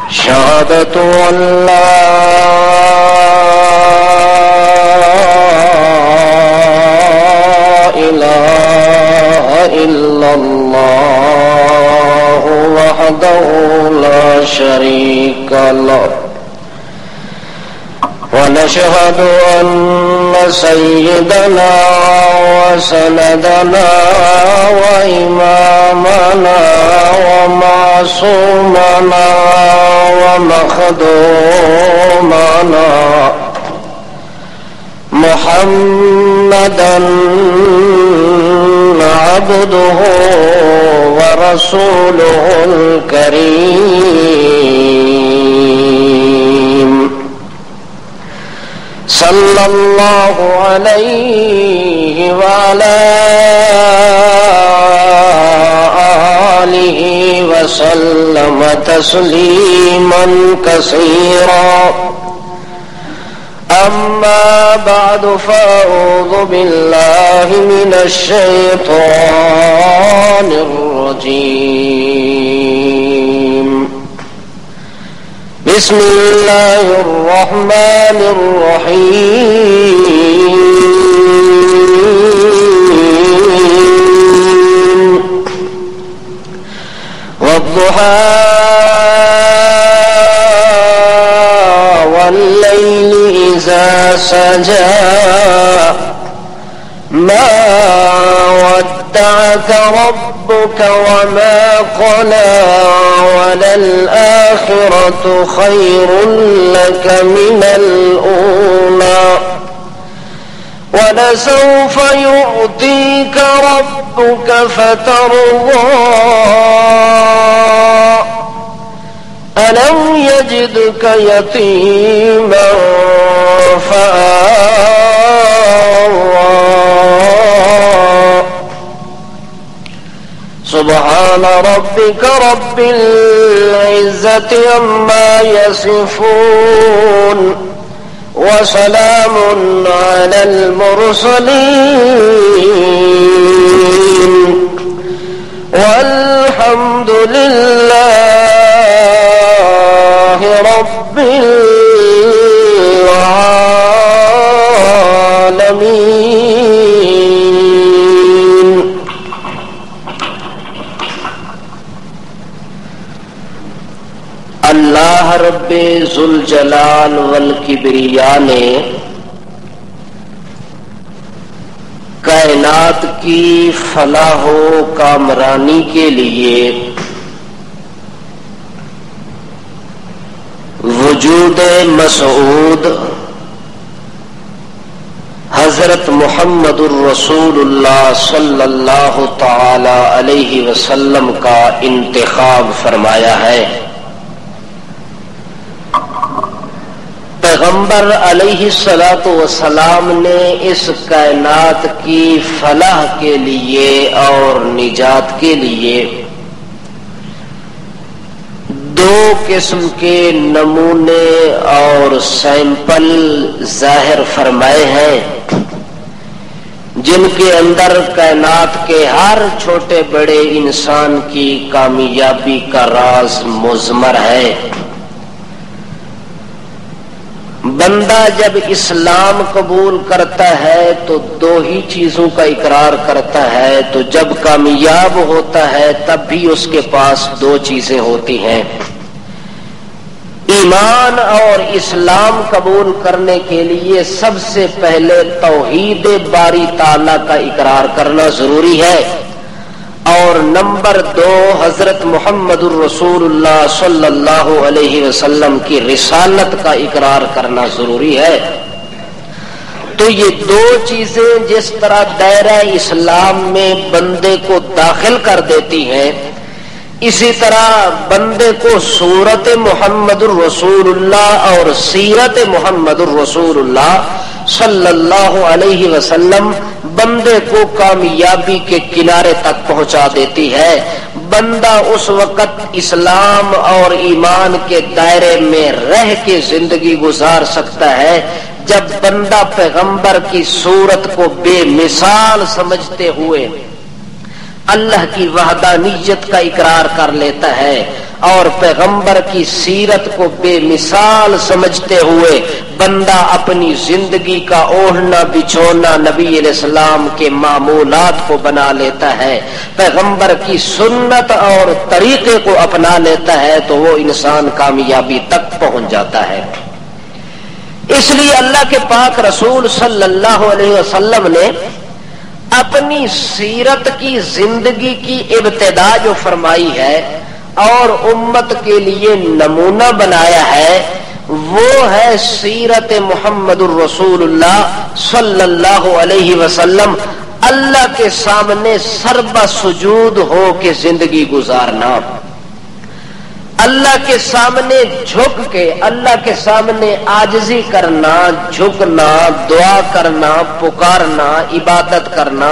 شهادة أن لا إله إلا الله وحده لا شريك له ونشهد أن سيدنا وسندنا وإمامنا ومعصومنا ومخدومنا محمدا عبده ورسوله الكريم صلى الله عليه وعلى آله وسلم تسليما كثيرا أما بعد فأعوذ بالله من الشيطان الرجيم بسم الله الرحمن الرحيم والضحى والليل إذا سجى ما ودعك ربك وما قلى وللآخرة خير لك من الأولى ولسوف يعطيك ربك فترضى ألم يجدك يتيما فآوى سبحان ربك رب العزة عما يصفون وسلام على المرسلين والحمد لله رب العالمين. اللہ رب ذوالجلال والکبریاء نے کائنات کی فلاح و کامرانی کے لیے وجود مسعود حضرت محمد الرسول اللہ صلی اللہ تعالی علیہ وسلم کا انتخاب فرمایا ہے. پیغمبر علیہ الصلاۃ والسلام نے اس کائنات کی فلاح کے لیے اور نجات کے لیے دو قسم کے نمونے اور سیمپل ظاہر فرمائے ہیں جن کے اندر کائنات کے ہر چھوٹے بڑے انسان کی کامیابی کا راز مضمر ہے. بندہ جب اسلام قبول کرتا ہے تو دو ہی چیزوں کا اقرار کرتا ہے، تو جب کامیاب ہوتا ہے تب بھی اس کے پاس دو چیزیں ہوتی ہیں. ایمان اور اسلام قبول کرنے کے لیے سب سے پہلے توحید باری تعالیٰ کا اقرار کرنا ضروری ہے، اور نمبر دو حضرت محمد الرسول اللہ صلی اللہ علیہ وسلم کی رسالت کا اقرار کرنا ضروری ہے. تو یہ دو چیزیں جس طرح دائرہ اسلام میں بندے کو داخل کر دیتی ہیں، اسی طرح بندے کو صورت محمد الرسول اللہ اور سیرت محمد الرسول اللہ صلی اللہ علیہ وسلم بندے کو کامیابی کے کنارے تک پہنچا دیتی ہے. بندہ اس وقت اسلام اور ایمان کے دائرے میں رہ کے زندگی گزار سکتا ہے جب بندہ پیغمبر کی صورت کو بے مثال سمجھتے ہوئے اللہ کی وحدانیت کا اقرار کر لیتا ہے اور پیغمبر کی سیرت کو بے مثال سمجھتے ہوئے بندہ اپنی زندگی کا اوڑھنا بچھونا نبی علیہ السلام کے معمولات کو بنا لیتا ہے، پیغمبر کی سنت اور طریقے کو اپنا لیتا ہے، تو وہ انسان کامیابی تک پہنچ جاتا ہے۔ اس لیے اللہ کے پاک رسول صلی اللہ علیہ وسلم نے اپنی سیرت کی زندگی کی ابتدا جو فرمائی ہے اور امت کے لیے نمونہ بنایا ہے وہ ہے سیرت محمد الرسول اللہ صلی اللہ علیہ وسلم، اللہ کے سامنے سربہ سجود ہو کے زندگی گزارنا، اللہ کے سامنے جھک کے، اللہ کے سامنے عاجزی کرنا، جھکنا، دعا کرنا، پکارنا، عبادت کرنا،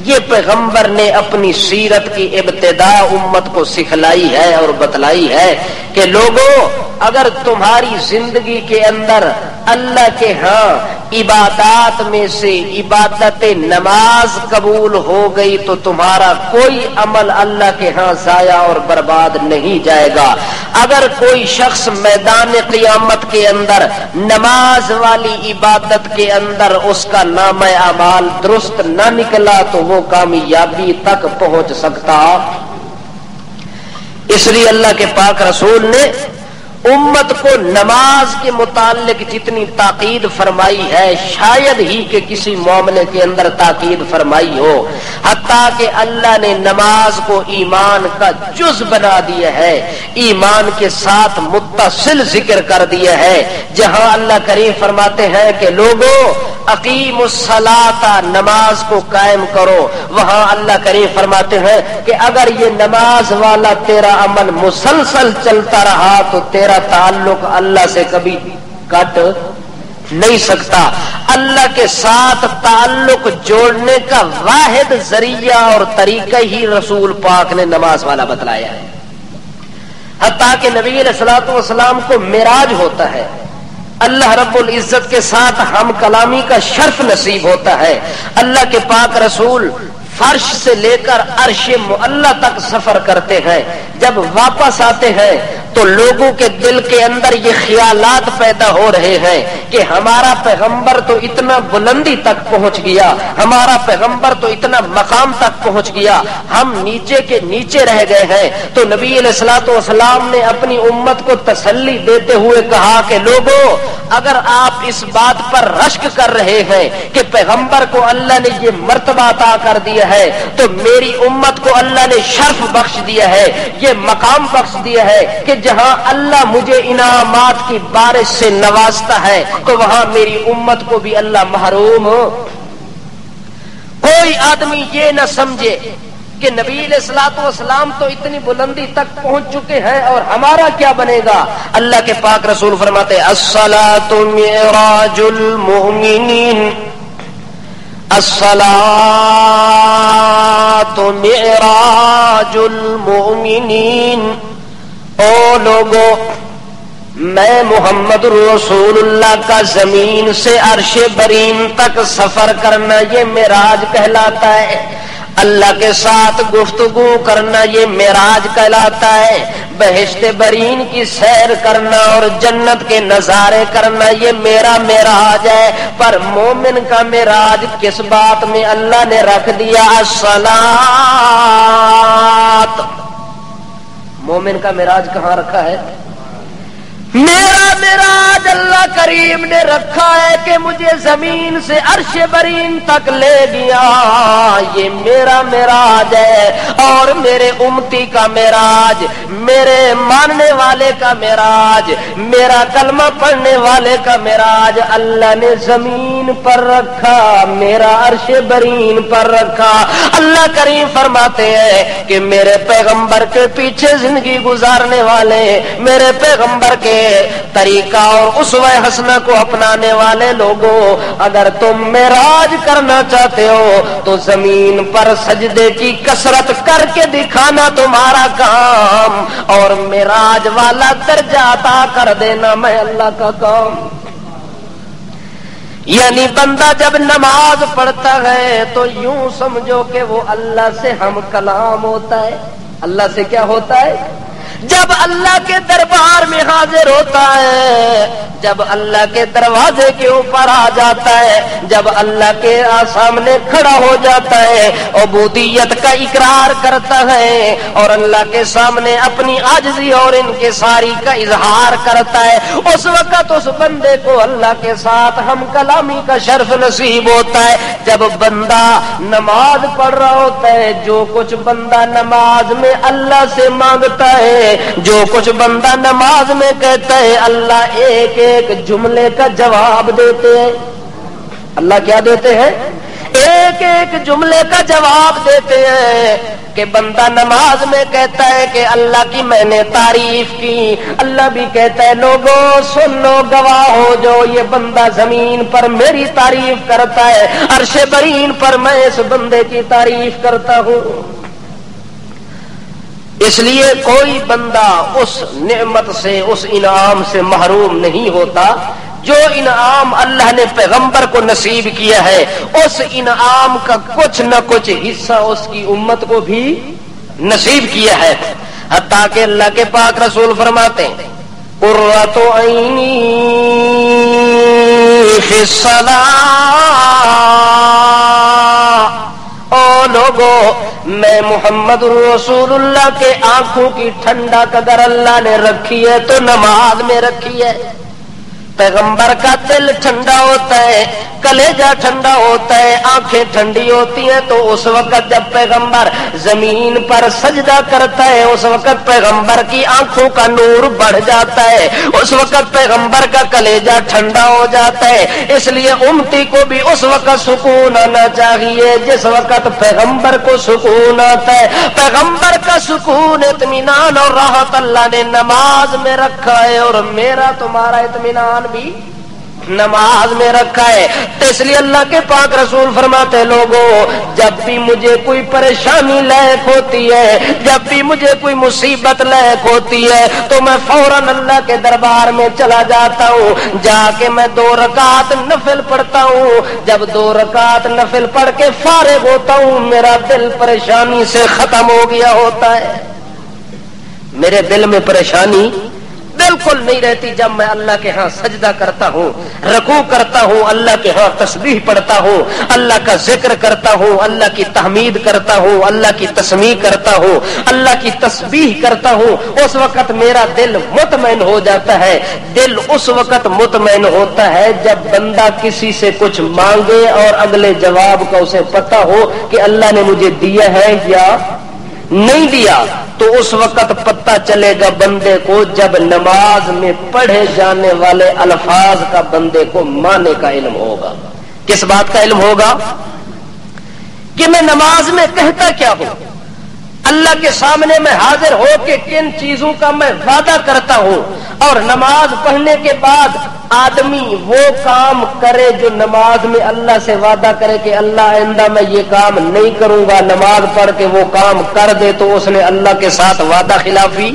یہ پیغمبر نے اپنی سیرت کی ابتدا امت کو سکھلائی ہے اور بتلائی ہے کہ لوگوں اگر تمہاری زندگی کے اندر اللہ کے ہاں عبادات میں سے عبادت نماز قبول ہو گئی تو تمہارا کوئی عمل اللہ کے ہاں ضائع اور برباد نہیں جائے گا۔ اگر کوئی شخص میدان قیامت کے اندر نماز والی عبادت کے اندر اس کا نامہ اعمال درست نہ نکلا تو وہ کامیابی تک پہنچ سکتا۔ اس لیے اللہ کے پاک رسول نے امت کو نماز کے متعلق جتنی تاکید فرمائی ہے شاید ہی کہ کسی معاملے کے اندر تاکید فرمائی ہو، حتیٰ کہ اللہ نے نماز کو ایمان کا جز بنا دیا ہے، ایمان کے ساتھ متصل ذکر کر دیا ہے، جہاں اللہ کریم فرماتے ہیں کہ لوگوں اقیم الصلاۃ، نماز کو قائم کرو، وہاں اللہ کریم فرماتے ہیں کہ اگر یہ نماز والا تیرا عمل مسلسل چلتا رہا تو تیرا تعلق اللہ سے کبھی کٹ نہیں سکتا۔ اللہ کے ساتھ تعلق جوڑنے کا واحد ذریعہ اور طریقہ ہی رسول پاک نے نماز والا بتلایا ہے، حتیٰ کہ نبی علیہ الصلوۃ والسلام کو معراج ہوتا ہے، اللہ رب العزت کے ساتھ ہم کلامی کا شرف نصیب ہوتا ہے، اللہ کے پاک رسول فرش سے لے کر عرش معلی تک سفر کرتے ہیں، جب واپس آتے ہیں تو لوگوں کے دل کے اندر یہ خیالات پیدا ہو رہے ہیں کہ ہمارا پیغمبر تو اتنا بلندی تک پہنچ گیا، ہمارا پیغمبر تو اتنا مقام تک پہنچ گیا، ہم نیچے کے نیچے رہ گئے ہیں۔ تو نبی علیہ الصلوۃ والسلام نے اپنی امت کو تسلی دیتے ہوئے کہا کہ لوگوں اگر آپ اس بات پر رشک کر رہے ہیں کہ پیغمبر کو اللہ نے یہ مرتبہ عطا کر دیا ہے تو میری امت کو اللہ نے شرف بخش دیا ہے، یہ مقام بخش دیا ہے کہ جہاں اللہ مجھے انعامات کی بارش سے نوازتا ہے تو وہاں میری امت کو بھی اللہ محروم ہو۔ کوئی آدمی یہ نہ سمجھے کہ نبی علیہ الصلوۃ والسلام تو اتنی بلندی تک پہنچ چکے ہیں اور ہمارا کیا بنے گا۔ اللہ کے پاک رسول فرماتے ہیں الصلاۃ معراج المؤمنین، الصلاۃ معراج المؤمنین۔ او لوگو میں محمد رسول اللہ کا زمین سے عرش برین تک سفر کرنا یہ معراج کہلاتا ہے، اللہ کے ساتھ گفتگو کرنا یہ معراج کہلاتا ہے، بہشت برین کی سیر کرنا اور جنت کے نظارے کرنا یہ میرا معراج ہے۔ پر مومن کا معراج کس بات میں اللہ نے رکھ دیا؟ الصلاۃ۔ مومن کا معراج کہاں رکھا ہے؟ میرا معراج اللہ کریم نے رکھا ہے کہ مجھے زمین سے عرش برین تک لے گیا، یہ میرا معراج ہے۔ اور میرے امتی کا معراج، میرے ماننے والے کا معراج، میرا کلمہ پڑھنے والے کا معراج اللہ نے زمین پر رکھا، میرا عرش برین پر رکھا۔ اللہ کریم فرماتے ہیں کہ میرے پیغمبر کے پیچھے زندگی گزارنے والے، میرے پیغمبر کے طریقہ اور اسوہ حسنہ کو اپنانے والے لوگوں، اگر تم معراج کرنا چاہتے ہو تو زمین پر سجدے کی کثرت کر کے دکھانا تمہارا کام، اور معراج والا درجہ عطا کر دینا میں اللہ کا کام۔ یعنی بندہ جب نماز پڑھتا ہے تو یوں سمجھو کہ وہ اللہ سے ہم کلام ہوتا ہے۔ اللہ سے کیا ہوتا ہے؟ جب اللہ کے دربار میں حاضر ہوتا ہے، جب اللہ کے دروازے کے اوپر آ جاتا ہے، جب اللہ کے سامنے کھڑا ہو جاتا ہے، عبودیت کا اقرار کرتا ہے اور اللہ کے سامنے اپنی عاجزی اور انکساری کا اظہار کرتا ہے، اس وقت اس بندے کو اللہ کے ساتھ ہم کلامی کا شرف نصیب ہوتا ہے۔ جب بندہ نماز پڑھ رہا ہوتا ہے، جو کچھ بندہ نماز میں اللہ سے مانگتا ہے، جو کچھ بندہ نماز میں کہتا ہے، اللہ ایک ایک جملے کا جواب دیتے ہیں۔ اللہ کیا دیتے ہیں؟ ایک ایک جملے کا جواب دیتے ہیں کہ بندہ نماز میں کہتا ہے کہ اللہ کی میں نے تعریف کی، اللہ بھی کہتا ہے لوگوں سن لو، گواہ ہو جو یہ بندہ زمین پر میری تعریف کرتا ہے، عرش برین پر میں اس بندے کی تعریف کرتا ہوں۔ اس لیے کوئی بندہ اس نعمت سے، اس انعام سے محروم نہیں ہوتا جو انعام اللہ نے پیغمبر کو نصیب کیا ہے، اس انعام کا کچھ نہ کچھ حصہ اس کی امت کو بھی نصیب کیا ہے، حتیٰ کہ اللہ کے پاک رسول فرماتے ہیں قرۃ عینی فی الصلاۃ، او لوگو میں محمد رسول اللہ کے آنکھوں کی ٹھنڈک اگر اللہ نے رکھی ہے تو نماز میں رکھی ہے۔ پیغمبر کا دل ٹھنڈا ہوتا ہے، کلیجہ ٹھنڈا ہوتا ہے، آنکھیں ٹھنڈی ہوتی ہیں تو اس وقت جب پیغمبر زمین پر سجدہ کرتا ہے، اس وقت پیغمبر کی آنکھوں کا نور بڑھ جاتا ہے، اس وقت پیغمبر کا کلیجہ ٹھنڈا ہو جاتا ہے۔ اس لیے امتی کو بھی اس وقت سکون آنا چاہیے جس وقت پیغمبر کو سکون آتا ہے۔ پیغمبر کا سکون، اطمینان اور راحت اللہ نے نماز میں رکھا ہے، اور میرا تمہارا اطمینان بھی نماز میں رکھا ہے۔ تو اس لیے اللہ کے پاک رسول فرماتے لوگوں جب بھی مجھے کوئی پریشانی لاحق ہوتی ہے، جب بھی مجھے کوئی مصیبت لاحق ہوتی ہے تو میں فوراً اللہ کے دربار میں چلا جاتا ہوں، جا کے میں 2 رکعت نفل پڑھتا ہوں۔ جب 2 رکعت نفل پڑھ کے فارغ ہوتا ہوں، میرا دل پریشانی سے ختم ہو گیا ہوتا ہے۔ میرے دل میں پریشانی بالکل نہیں رہتی جب میں اللہ کے ہاں سجدہ کرتا ہوں، رکوع کرتا ہوں، اللہ کے ہاں تسبیح پڑھتا ہوں، اللہ کا ذکر کرتا ہوں، اللہ کی تحمید کرتا ہوں، اللہ کی تسمیح کرتا ہوں، اللہ کی تسبیح کرتا ہوں۔ اس وقت میرا دل مطمئن ہو جاتا ہے۔ دل اس وقت مطمئن ہوتا ہے جب بندہ کسی سے کچھ مانگے اور اگلے جواب کا اسے پتہ ہو کہ اللہ نے مجھے دیا ہے یا نہیں دیا، تو اس وقت پتہ چلے گا بندے کو جب نماز میں پڑھے جانے والے الفاظ کا بندے کو معنی کا علم ہوگا۔ کس بات کا علم ہوگا؟ کہ میں نماز میں کہتا کیا ہوں، اللہ کے سامنے میں حاضر ہو کے کن چیزوں کا میں وعدہ کرتا ہوں، اور نماز پڑھنے کے بعد آدمی وہ کام کرے جو نماز میں اللہ سے وعدہ کرے کہ اللہ آئندہ میں یہ کام نہیں کروں گا، نماز پڑھ کے وہ کام کر دے تو اس نے اللہ کے ساتھ وعدہ خلافی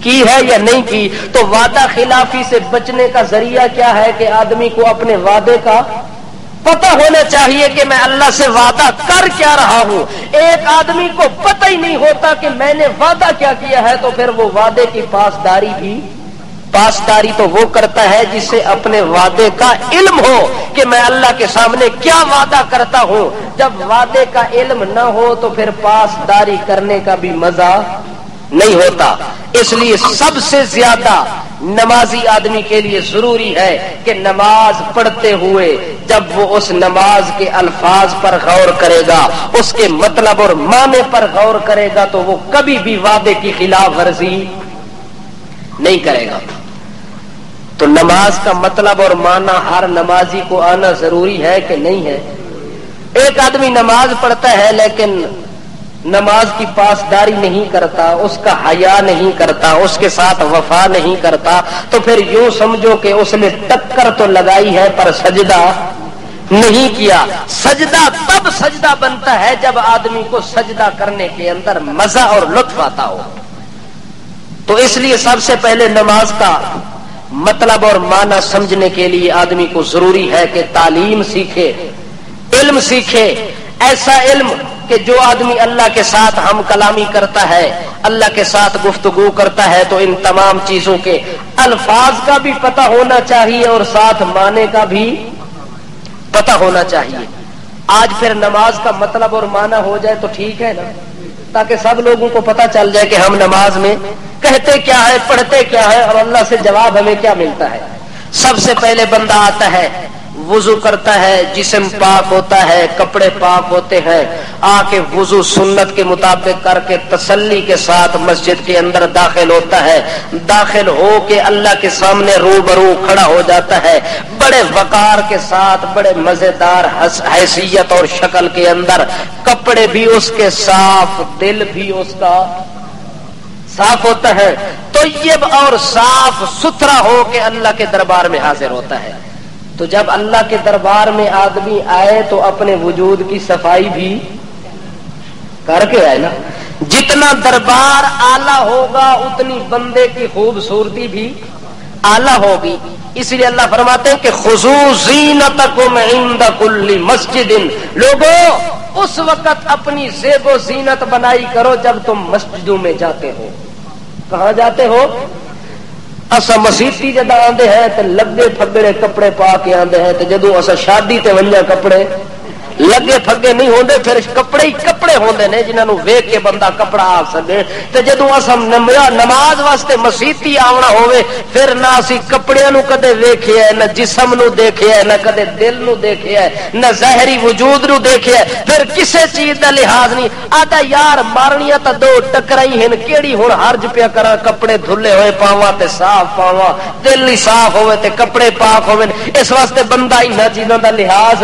کی ہے یا نہیں کی۔ تو وعدہ خلافی سے بچنے کا ذریعہ کیا ہے کہ آدمی کو اپنے وعدے کا پتہ ہونا چاہیے کہ میں اللہ سے وعدہ کر کیا رہا ہوں۔ ایک آدمی کو پتہ ہی نہیں ہوتا کہ میں نے وعدہ کیا کیا ہے تو پھر وہ وعدے کی پاسداری تو وہ کرتا ہے جسے اپنے وعدے کا علم ہو کہ میں اللہ کے سامنے کیا وعدہ کرتا ہوں۔ جب وعدے کا علم نہ ہو تو پھر پاسداری کرنے کا بھی مزہ نہیں ہوتا۔ اس لیے سب سے زیادہ نمازی آدمی کے لیے ضروری ہے کہ نماز پڑھتے ہوئے جب وہ اس نماز کے الفاظ پر غور کرے گا، اس کے مطلب اور معنی پر غور کرے گا تو وہ کبھی بھی وعدے کی خلاف ورزی نہیں کرے گا۔ تو نماز کا مطلب اور معنی ہر نمازی کو آنا ضروری ہے کہ نہیں ہے؟ ایک آدمی نماز پڑھتا ہے لیکن نماز کی پاسداری نہیں کرتا، اس کا حیا نہیں کرتا، اس کے ساتھ وفا نہیں کرتا، تو پھر یوں سمجھو کہ اس نے ٹکر تو لگائی ہے پر سجدہ نہیں کیا۔ سجدہ تب سجدہ بنتا ہے جب آدمی کو سجدہ کرنے کے اندر مزہ اور لطف آتا ہو۔ تو اس لیے سب سے پہلے نماز کا مطلب اور معنی سمجھنے کے لیے آدمی کو ضروری ہے کہ تعلیم سیکھے، علم سیکھے، ایسا علم کہ جو آدمی اللہ کے ساتھ ہم کلامی کرتا ہے، اللہ کے ساتھ گفتگو کرتا ہے، تو ان تمام چیزوں کے الفاظ کا بھی پتہ ہونا چاہیے اور ساتھ معنی کا بھی پتہ ہونا چاہیے۔ آج پھر نماز کا مطلب اور معنی ہو جائے تو ٹھیک ہے نا، تاکہ سب لوگوں کو پتہ چل جائے کہ ہم نماز میں کہتے کیا ہے، پڑھتے کیا ہے، اور اللہ سے جواب ہمیں کیا ملتا ہے۔ سب سے پہلے بندہ آتا ہے، وضو کرتا ہے، جسم پاک ہوتا ہے، کپڑے پاک ہوتے ہیں، آ کے وضو سنت کے مطابق کر کے تسلی کے ساتھ مسجد کے اندر داخل ہوتا ہے۔ داخل ہو کے اللہ کے سامنے روبرو کھڑا ہو جاتا ہے، بڑے وقار کے ساتھ، بڑے مزیدار حیثیت اور شکل کے اندر، کپڑے بھی اس کے صاف، دل بھی اس کا صاف ہوتا ہے، طیب اور صاف ستھرا ہو کے اللہ کے دربار میں حاضر ہوتا ہے۔ تو جب اللہ کے دربار میں آدمی آئے تو اپنے وجود کی صفائی بھی کر کے آئے نا۔ جتنا دربار اعلیٰ ہوگا اتنی بندے کی خوبصورتی بھی اعلیٰ ہوگی۔ اس لیے اللہ فرماتے ہیں کہ خذوا زینتکم عند کل مسجد، لوگوں اس وقت اپنی زیب و زینت بنائی کرو جب تم مسجدوں میں جاتے ہو۔ کہاں جاتے ہو؟ اسا مسیتی جدا آندے ہیں تے لگے پھگڑے کپڑے پا کے آندے ہیں، تے جدوں اسا شادی تے ونجا کپڑے لگے پھگے نہیں ہوندے، پھر کپڑے ہی کپڑے ہوندے نے جنہاں نوں ویکھ کے بندہ کپڑا آ سکے۔ تے جدوں اسا نماز واسطے مسیتی آونا ہوے، پھر نہ اسی کپڑیاں نوں کدے ویکھیا ہے، نہ جسم نوں دیکھیا ہے، نہ کدے دل نوں دیکھیا ہے، نہ ظاہری وجود نوں دیکھیا ہے، پھر کسے چیز دا لحاظ نہیں۔ آدا یار مارنیاں تا دو ٹکرائی ہیں، کیڑی ہن حرج پیا کراں، کپڑے دھلے ہوئے پاواں تے صاف پاواں، دل ہی صاف ہوے تے کپڑے پاک ہوے، اس واسطے بندہ انہاں چیزاں دا لحاظ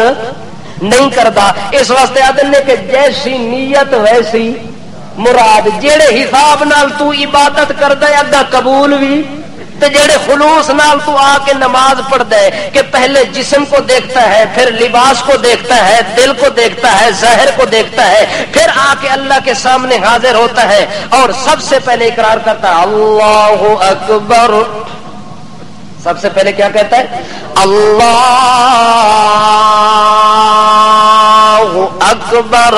نہیں کرتا۔ اس واسطے آدھے نے کہ جیسی نیت ویسی مراد، جیڑے حساب نال تو عبادت کردا ہے اگا قبول بھی، تے جیڑے خلوص نال تو آ کے نماز پڑھدا ہے کہ پہلے جسم کو دیکھتا ہے، پھر لباس کو دیکھتا ہے، دل کو دیکھتا ہے، ظاہر کو دیکھتا ہے، پھر آ کے اللہ کے سامنے حاضر ہوتا ہے اور سب سے پہلے اقرار کرتا ہے اللہ اکبر۔ سب سے پہلے کیا کہتا ہے؟ اللہ اکبر۔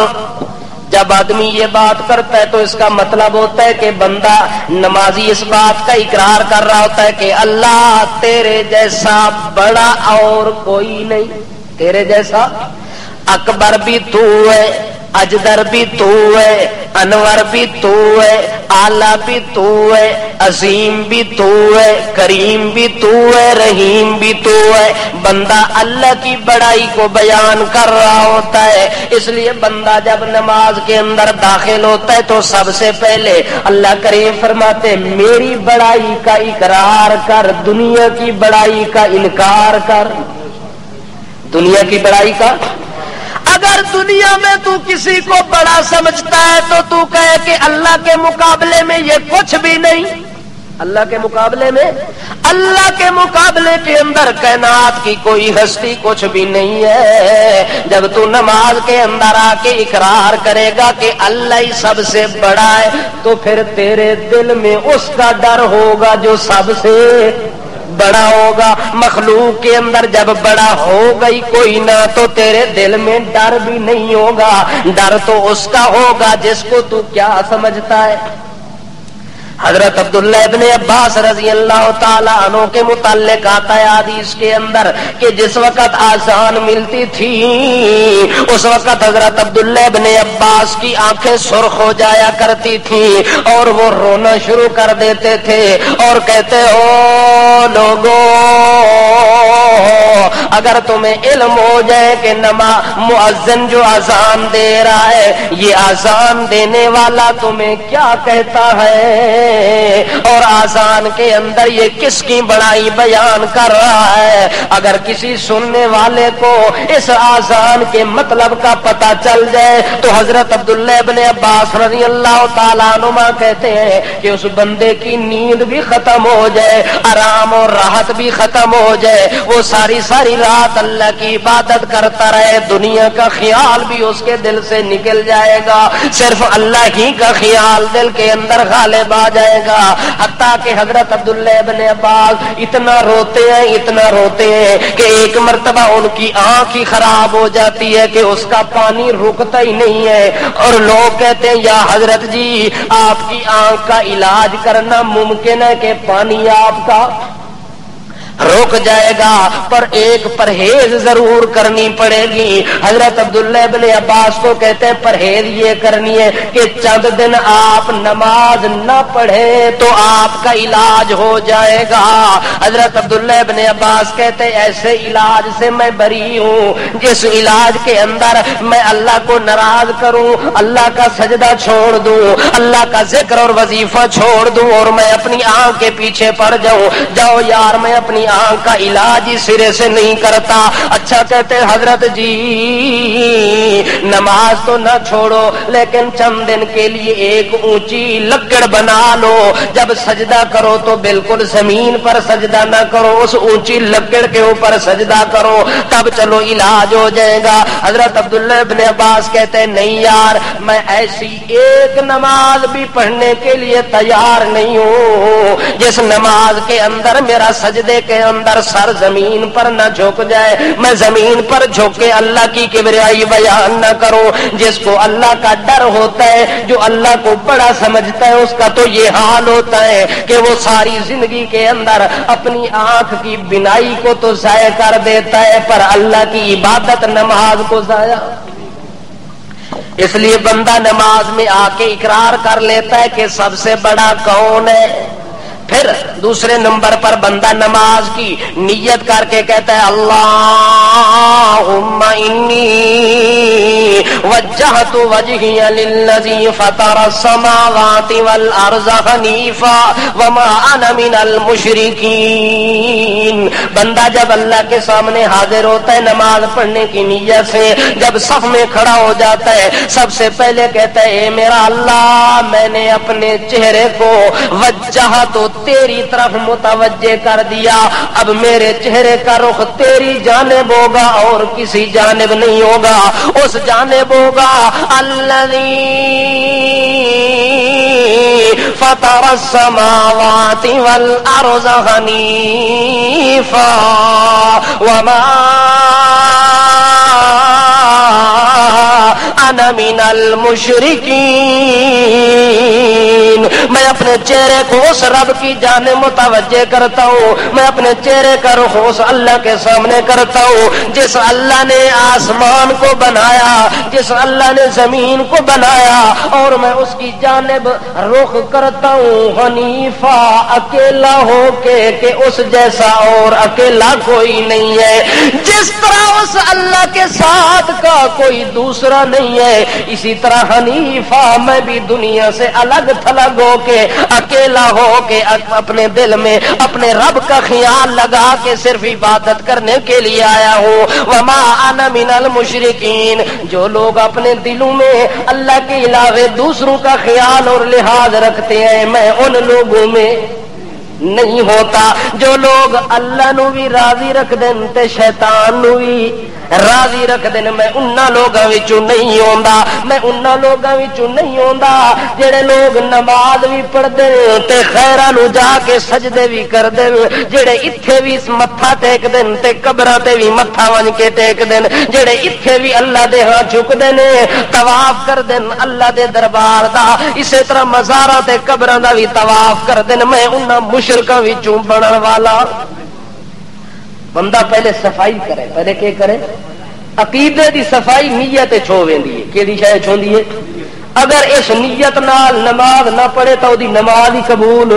جب آدمی یہ بات کرتا ہے تو اس کا مطلب ہوتا ہے کہ بندہ نمازی اس بات کا اقرار کر رہا ہوتا ہے کہ اللہ تیرے جیسا بڑا اور کوئی نہیں، تیرے جیسا اکبر بھی تو ہے، اجدر بھی تو ہے، انور بھی تو ہے، اعلیٰ بھی تو ہے، عظیم بھی تو ہے، کریم بھی تو ہے، رحیم بھی تو ہے۔ بندہ اللہ کی بڑائی کو بیان کر رہا ہوتا ہے، اس لیے بندہ جب نماز کے اندر داخل ہوتا ہے تو سب سے پہلے اللہ کریم فرماتے میری بڑائی کا اقرار کر، دنیا کی بڑائی کا انکار کر۔ دنیا کی بڑائی کا، اگر دنیا میں تو کسی کو بڑا سمجھتا ہے تو کہے کہ اللہ کے مقابلے میں یہ کچھ بھی نہیں۔ اللہ کے مقابلے میں، اللہ کے مقابلے کے اندر کائنات کی کوئی ہستی کچھ بھی نہیں ہے۔ جب تو نماز کے اندر آ کے اقرار کرے گا کہ اللہ ہی سب سے بڑا ہے تو پھر تیرے دل میں اس کا ڈر ہوگا جو سب سے بڑا ہوگا۔ مخلوق کے اندر جب بڑا ہوگا ہی کوئی نہ تو تیرے دل میں ڈر بھی نہیں ہوگا، ڈر تو اس کا ہوگا جس کو تو کیا سمجھتا ہے۔ حضرت عبداللہ ابن عباس رضی اللہ تعالی عنہ کے متعلق آتا ہے حدیث کے اندر کہ جس وقت آذان ملتی تھی اس وقت حضرت عبداللہ ابن عباس کی آنکھیں سرخ ہو جایا کرتی تھی اور وہ رونا شروع کر دیتے تھے اور کہتے ہو لوگوں اگر تمہیں علم ہو جائے کہ مؤذن جو آذان دے رہا ہے یہ آذان دینے والا تمہیں کیا کہتا ہے اور آذان کے اندر یہ کس کی بڑائی بیان کر رہا ہے، اگر کسی سننے والے کو اس آذان کے مطلب کا پتہ چل جائے تو حضرت عبداللہ ابن عباس رضی اللہ تعالیٰ عنہما کہتے ہیں کہ اس بندے کی نیند بھی ختم ہو جائے، آرام اور راحت بھی ختم ہو جائے، وہ ساری ساری رات اللہ کی عبادت کرتا رہے، دنیا کا خیال بھی اس کے دل سے نکل جائے گا، صرف اللہ ہی کا خیال دل کے اندر غالب آ جائے گا۔ حتیٰ کہ حضرت عبداللہ ابن عباس اتنا روتے ہیں کہ ایک مرتبہ ان کی آنکھ ہی خراب ہو جاتی ہے کہ اس کا پانی رکتا ہی نہیں ہے، اور لوگ کہتے ہیں یا حضرت جی آپ کی آنکھ کا علاج کرنا ممکن ہے کہ پانی آپ کا رک جائے گا، پر ایک پرہیز ضرور کرنی پڑے گی۔ حضرت عبداللہ ابن عباس کو کہتے ہیں پرہیز یہ کرنی ہے کہ چند دن آپ نماز نہ پڑھے تو آپ کا علاج ہو جائے گا۔ حضرت عبداللہ ابن عباس کہتے ہیں ایسے علاج سے میں بری ہوں جس علاج کے اندر میں اللہ کو ناراض کروں، اللہ کا سجدہ چھوڑ دوں، اللہ کا ذکر اور وظیفہ چھوڑ دوں اور میں اپنی آنکھ کے پیچھے پڑ جاؤں۔ جاؤ یار میں اپنی آنکھ کا علاج ہی سرے سے نہیں کرتا۔ اچھا کہتے حضرت جی نماز تو نہ چھوڑو لیکن چند دن کے لیے ایک اونچی لکڑ بنا لو، جب سجدہ کرو تو بالکل زمین پر سجدہ نہ کرو، اس اونچی لکڑ کے اوپر سجدہ کرو، تب چلو علاج ہو جائے گا۔ حضرت عبداللہ ابن عباس کہتے ہیں نہیں یار میں ایسی ایک نماز بھی پڑھنے کے لیے تیار نہیں ہوں جس نماز کے اندر میرا سجدے کے اندر سر زمین پر نہ جھک جائے، میں زمین پر جھک کے اللہ کی کبریائی بیان نہ کروں۔ جس کو اللہ کا ڈر ہوتا ہے، جو اللہ کو بڑا سمجھتا ہے، اس کا تو یہ حال ہوتا ہے کہ وہ ساری زندگی کے اندر اپنی آنکھ کی بینائی کو تو ضائع کر دیتا ہے پر اللہ کی عبادت نماز کو ضائع۔ اس لیے بندہ نماز میں آ کے اقرار کر لیتا ہے کہ سب سے بڑا کون ہے، پھر دوسرے نمبر پر بندہ نماز کی نیت کر کے کہتا ہے اللہم انی وجہت وجہی للذی فطر السماوات والارض حنیفا وما انا من المشرکین۔ بندہ جب اللہ کے سامنے حاضر ہوتا ہے نماز پڑھنے کی نیت سے، جب صف میں کھڑا ہو جاتا ہے سب سے پہلے کہتا ہے اے میرا اللہ میں نے اپنے چہرے کو وجہت تیری طرف متوجہ کر دیا، اب میرے چہرے کا رخ تیری جانب ہوگا اور کسی جانب نہیں ہوگا، اس جانب ہوگا الذی فطر السماوات والارض حنیفا وما انا من المشرکین۔ میں اپنے چہرے کو اس رب کی جانب متوجہ کرتا ہوں، میں اپنے چہرے کا رخ اس اللہ کے سامنے کرتا ہوں جس اللہ نے آسمان کو بنایا، جس اللہ نے زمین کو بنایا، اور میں اس کی جانب رخ کرتا ہوں حنیفہ اکیلا ہو کے کہ اس جیسا اور اکیلا کوئی نہیں ہے، جس طرح اس اللہ کے ساتھ کا کوئی دوسرا نہیں ہے، اسی طرح حنیفہ میں بھی دنیا سے الگ تھلگ ہو کے اکیلا ہو کے اپنے دل میں اپنے رب کا خیال لگا کے صرف عبادت کرنے کے لیے آیا ہوں۔ وما انا من المشرکین۔ جو لوگ اپنے دلوں میں اللہ کے علاوہ دوسروں کا خیال اور لحاظ رکھتے ہیں میں ان لوگوں میں نہیں ہوتا۔ جو لوگ اللہ نو بھی راضی رکھ دین تے شیطان نو بھی راضی رکھ دین میں انہاں لوگاں وچوں نہیں ہوندا، میں انہاں لوگاں وچوں نہیں ہوندا جڑے لوگ نماز بھی پڑھدے تے خیراں نو جا کے سجدے بھی کردے، جڑے ایتھے بھی متھا ٹیک دین تے قبراں تے بھی متھا ون کے ٹیک دین، جڑے ایتھے بھی اللہ دے ہاں جھکدے نے طواف کر دین اللہ دے دربار دا، اسی طرح مزاراں تے قبراں دا بھی طواف کر دین، میں انہاں مشرکاں وچوں بنن والا۔ بندہ پہلے صفائی کرے، پہلے کیا کرے؟ عقیدے دی صفائی نیت چھو ویندی ہے، کیڑی شے چھوندی ہے؟ اگر اس نیت نال نماز نہ پڑھے تو دی نماز ہی قبول۔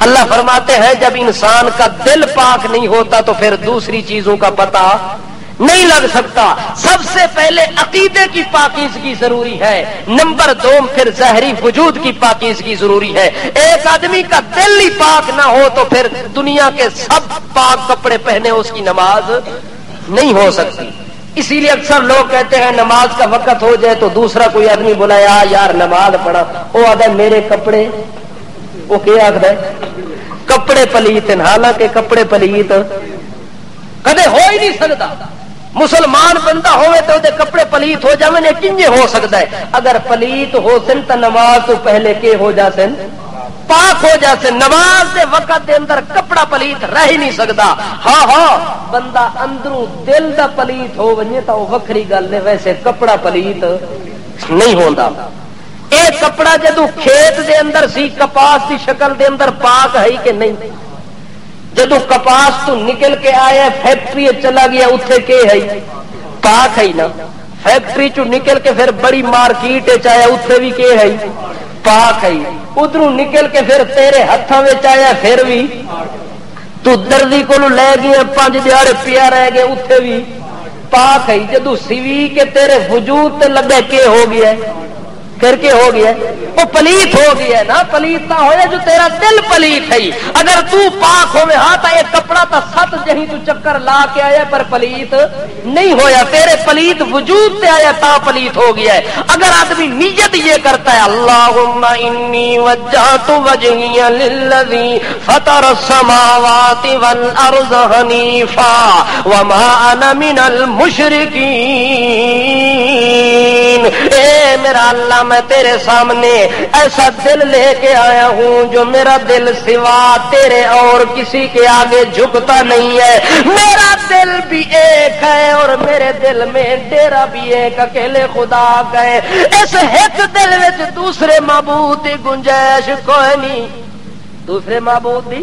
اللہ فرماتے ہیں جب انسان کا دل پاک نہیں ہوتا تو پھر دوسری چیزوں کا پتہ نہیں لگ سکتا۔ سب سے پہلے عقیدے کی پاکیزگی ضروری ہے، نمبر 2 پھر ظاہری وجود کی پاکیزگی ضروری ہے۔ ایک آدمی کا دل ہی پاک نہ ہو تو پھر دنیا کے سب پاک کپڑے پہنے اس کی نماز نہیں ہو سکتی۔ اسی لیے اکثر لوگ کہتے ہیں نماز کا وقت ہو جائے تو دوسرا کوئی آدمی بولایا یار نماز پڑھا، وہ آدھا میرے کپڑے، وہ کیا آخر ہے کپڑے پلیت ہیں، حالانکہ کپڑے پلیت کدے ہو ہی نہیں سکتا. مسلمان بندہ ہوئے تو دے کپڑے پلیت ہو جاویں نے کنجے ہو سکتا ہے؟ اگر پلیت ہو سن تو نماز تو پہلے کے ہو جا سن پاک ہو جا سن. نماز دے وقت دے اندر کپڑا پلیت رہ ہی نہیں سکتا. ہاں ہاں بندہ اندروں دل دا پلیت ہو ونجے تو وکھری گل ہے، ویسے کپڑا پلیت نہیں ہوندا. اے کپڑا جدو کھیت دے اندر سی کپاس دی شکل دے اندر پاک ہے کہ نہیں؟ جدو کپاس تو نکل کے آیا فیکٹری چلا گیا اتنے کے ہے پاک ہے نا. فیکٹری چو نکل کے پھر بڑی مارکیٹ آیا اتنے بھی کے ہے پاک ہے. ادھر نکل کے پھر تیرے ہاتھوں میں آیا پھر بھی تو دردی کو لے گیا 5 دیہڑے پیا رہ گئے اتنے بھی پاک ہے. جدو سیوی کے تیرے وجود تے لگے کے ہو گیا پھر کے ہو گیا وہ پلیت ہو گیا نا. پلیت نہ ہوئے جو تیرا دل پلیت ہے. اگر تو پاک ہوئے ہاں تو یہ کپڑا تو سات جہیں تو چکر لا کے آیا پر پلیت نہیں ہویا. تیرے پلیت وجود تے آیا تا پلیت ہو گیا ہے. اگر آدمی نیت یہ کرتا ہے اللہم انی وجہت وجہی للذی فطر السماوات والارض حنیفا وما انا من المشرکین، اے میرا اللہ میں تیرے سامنے ایسا دل لے کے آیا ہوں جو میرا دل سوا تیرے اور کسی کے آگے جھکتا نہیں ہے. میرا دل بھی ایک ہے اور میرے دل میں ڈیرا بھی ایک اکیلے خدا کا ہے. اس ایک دل وچ دوسرے معبود کی گنجائش کوئی نہیں. دوسرے معبود دی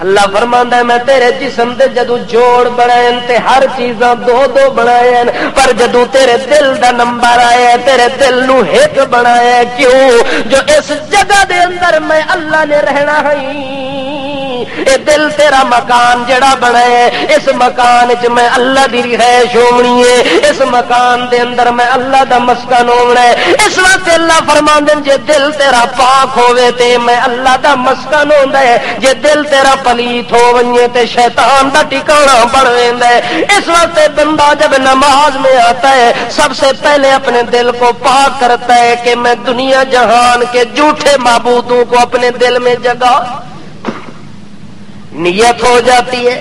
اللہ فرماندا ہے میں تیرے جسم دے جدو جوڑ بنائے تے ہر چیزاں 2 بنائے پر جدو تیرے دل دا نمبر آیا تیرے دل نو ایک بنایا. کیوں؟ جو اس جگہ دے اندر میں اللہ نے رہنا ہے. اے دل تیرا مکان جڑا بنایا اس مکان وچ میں اللہ دی رہائش ہونی ہے. اس مکان دے اندر میں اللہ دا مسکن ہونا ہے. اس واسطے اللہ فرماندے جے دل تیرا پاک ہوے تے میں اللہ دا مسکن ہوندا ہے. جے دل تیرا پلیت ہو ونجے تے شیطان دا ٹھکانہ بن ویندا ہے. اس واسطے بندہ جب نماز میں آتا ہے سب سے پہلے اپنے دل کو پاک کرتا ہے کہ میں دنیا جہان کے جھوٹے معبودوں کو اپنے دل میں جگہ نیت ہو جاتی ہے.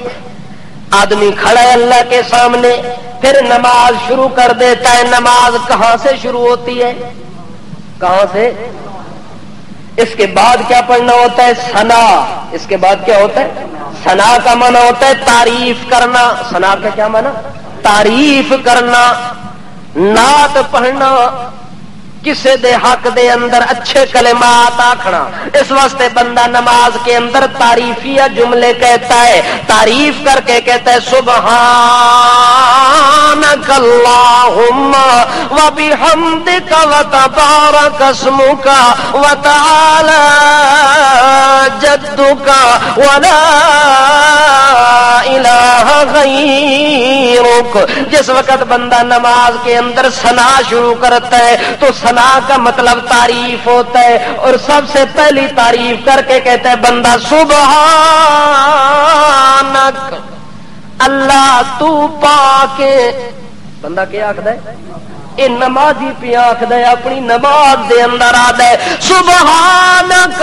آدمی کھڑا ہے اللہ کے سامنے پھر نماز شروع کر دیتا ہے. نماز کہاں سے شروع ہوتی ہے؟ کہاں سے؟ اس کے بعد کیا پڑھنا ہوتا ہے؟ ثنا. اس کے بعد کیا ہوتا ہے؟ ثنا کا معنی ہوتا ہے تعریف کرنا. ثنا کا کیا معنی؟ تعریف کرنا، نعت پڑھنا، کسے دے حق دے اندر اچھے کلمات آکھنا. اس واسطے بندہ نماز کے اندر تعریفیہ جملے کہتا ہے. تعریف کر کے کہتا ہے سبحانک اللہم وبحمدک وتبارک اسمک وتعالی جدک ولا الہ غیرک. جس وقت بندہ نماز کے اندر ثنا شروع کرتا ہے تو ثنا کا مطلب تعریف ہوتا ہے. اور سب سے پہلی تعریف کر کے کہتا ہے بندہ سبحانک اللہ تو پاک ہے. بندہ کیا آخدا ہے؟ اے نمازی پہ آخدا ہے اپنی نماز دے اندر آدا ہے سبحانک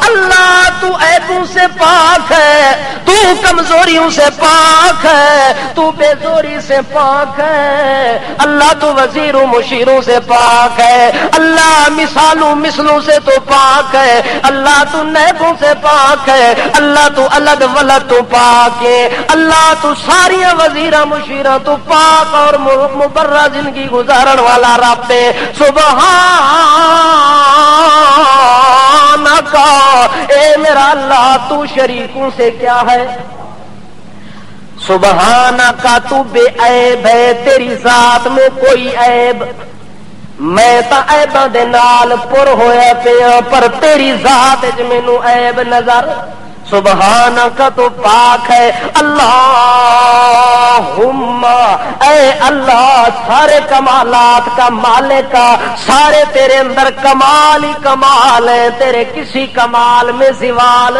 اللہ تو عیبوں سے پاک ہے، تو کمزوریوں سے پاک ہے، تو بے زوری سے پاک ہے. اللہ تو وزیروں مشیروں سے پاک ہے. اللہ مثالوں مثلوں سے تو پاک ہے. اللہ تو نیبوں سے پاک ہے. اللہ تو الد ولد تو پاک ہے. اللہ تو ساری وزیرہ مشیرہ تو پاک اور مبرہ زندگی گزارن والا رب ہے. سبحانک اے میرا اللہ تو شریکوں سے کیا ہے؟ سبحانک تو بے عیب ہے، تیری ذات میں کوئی عیب. میں تا عیباں دے نال پر ہویا پیا پر تیری ذات وچ مینوں عیب نظر. سبحانک تو پاک ہے. اللہم اے اللہ سارے کمالات کا مالک کا، سارے تیرے اندر کمال ہی کمال ہے، تیرے کسی کمال میں زوال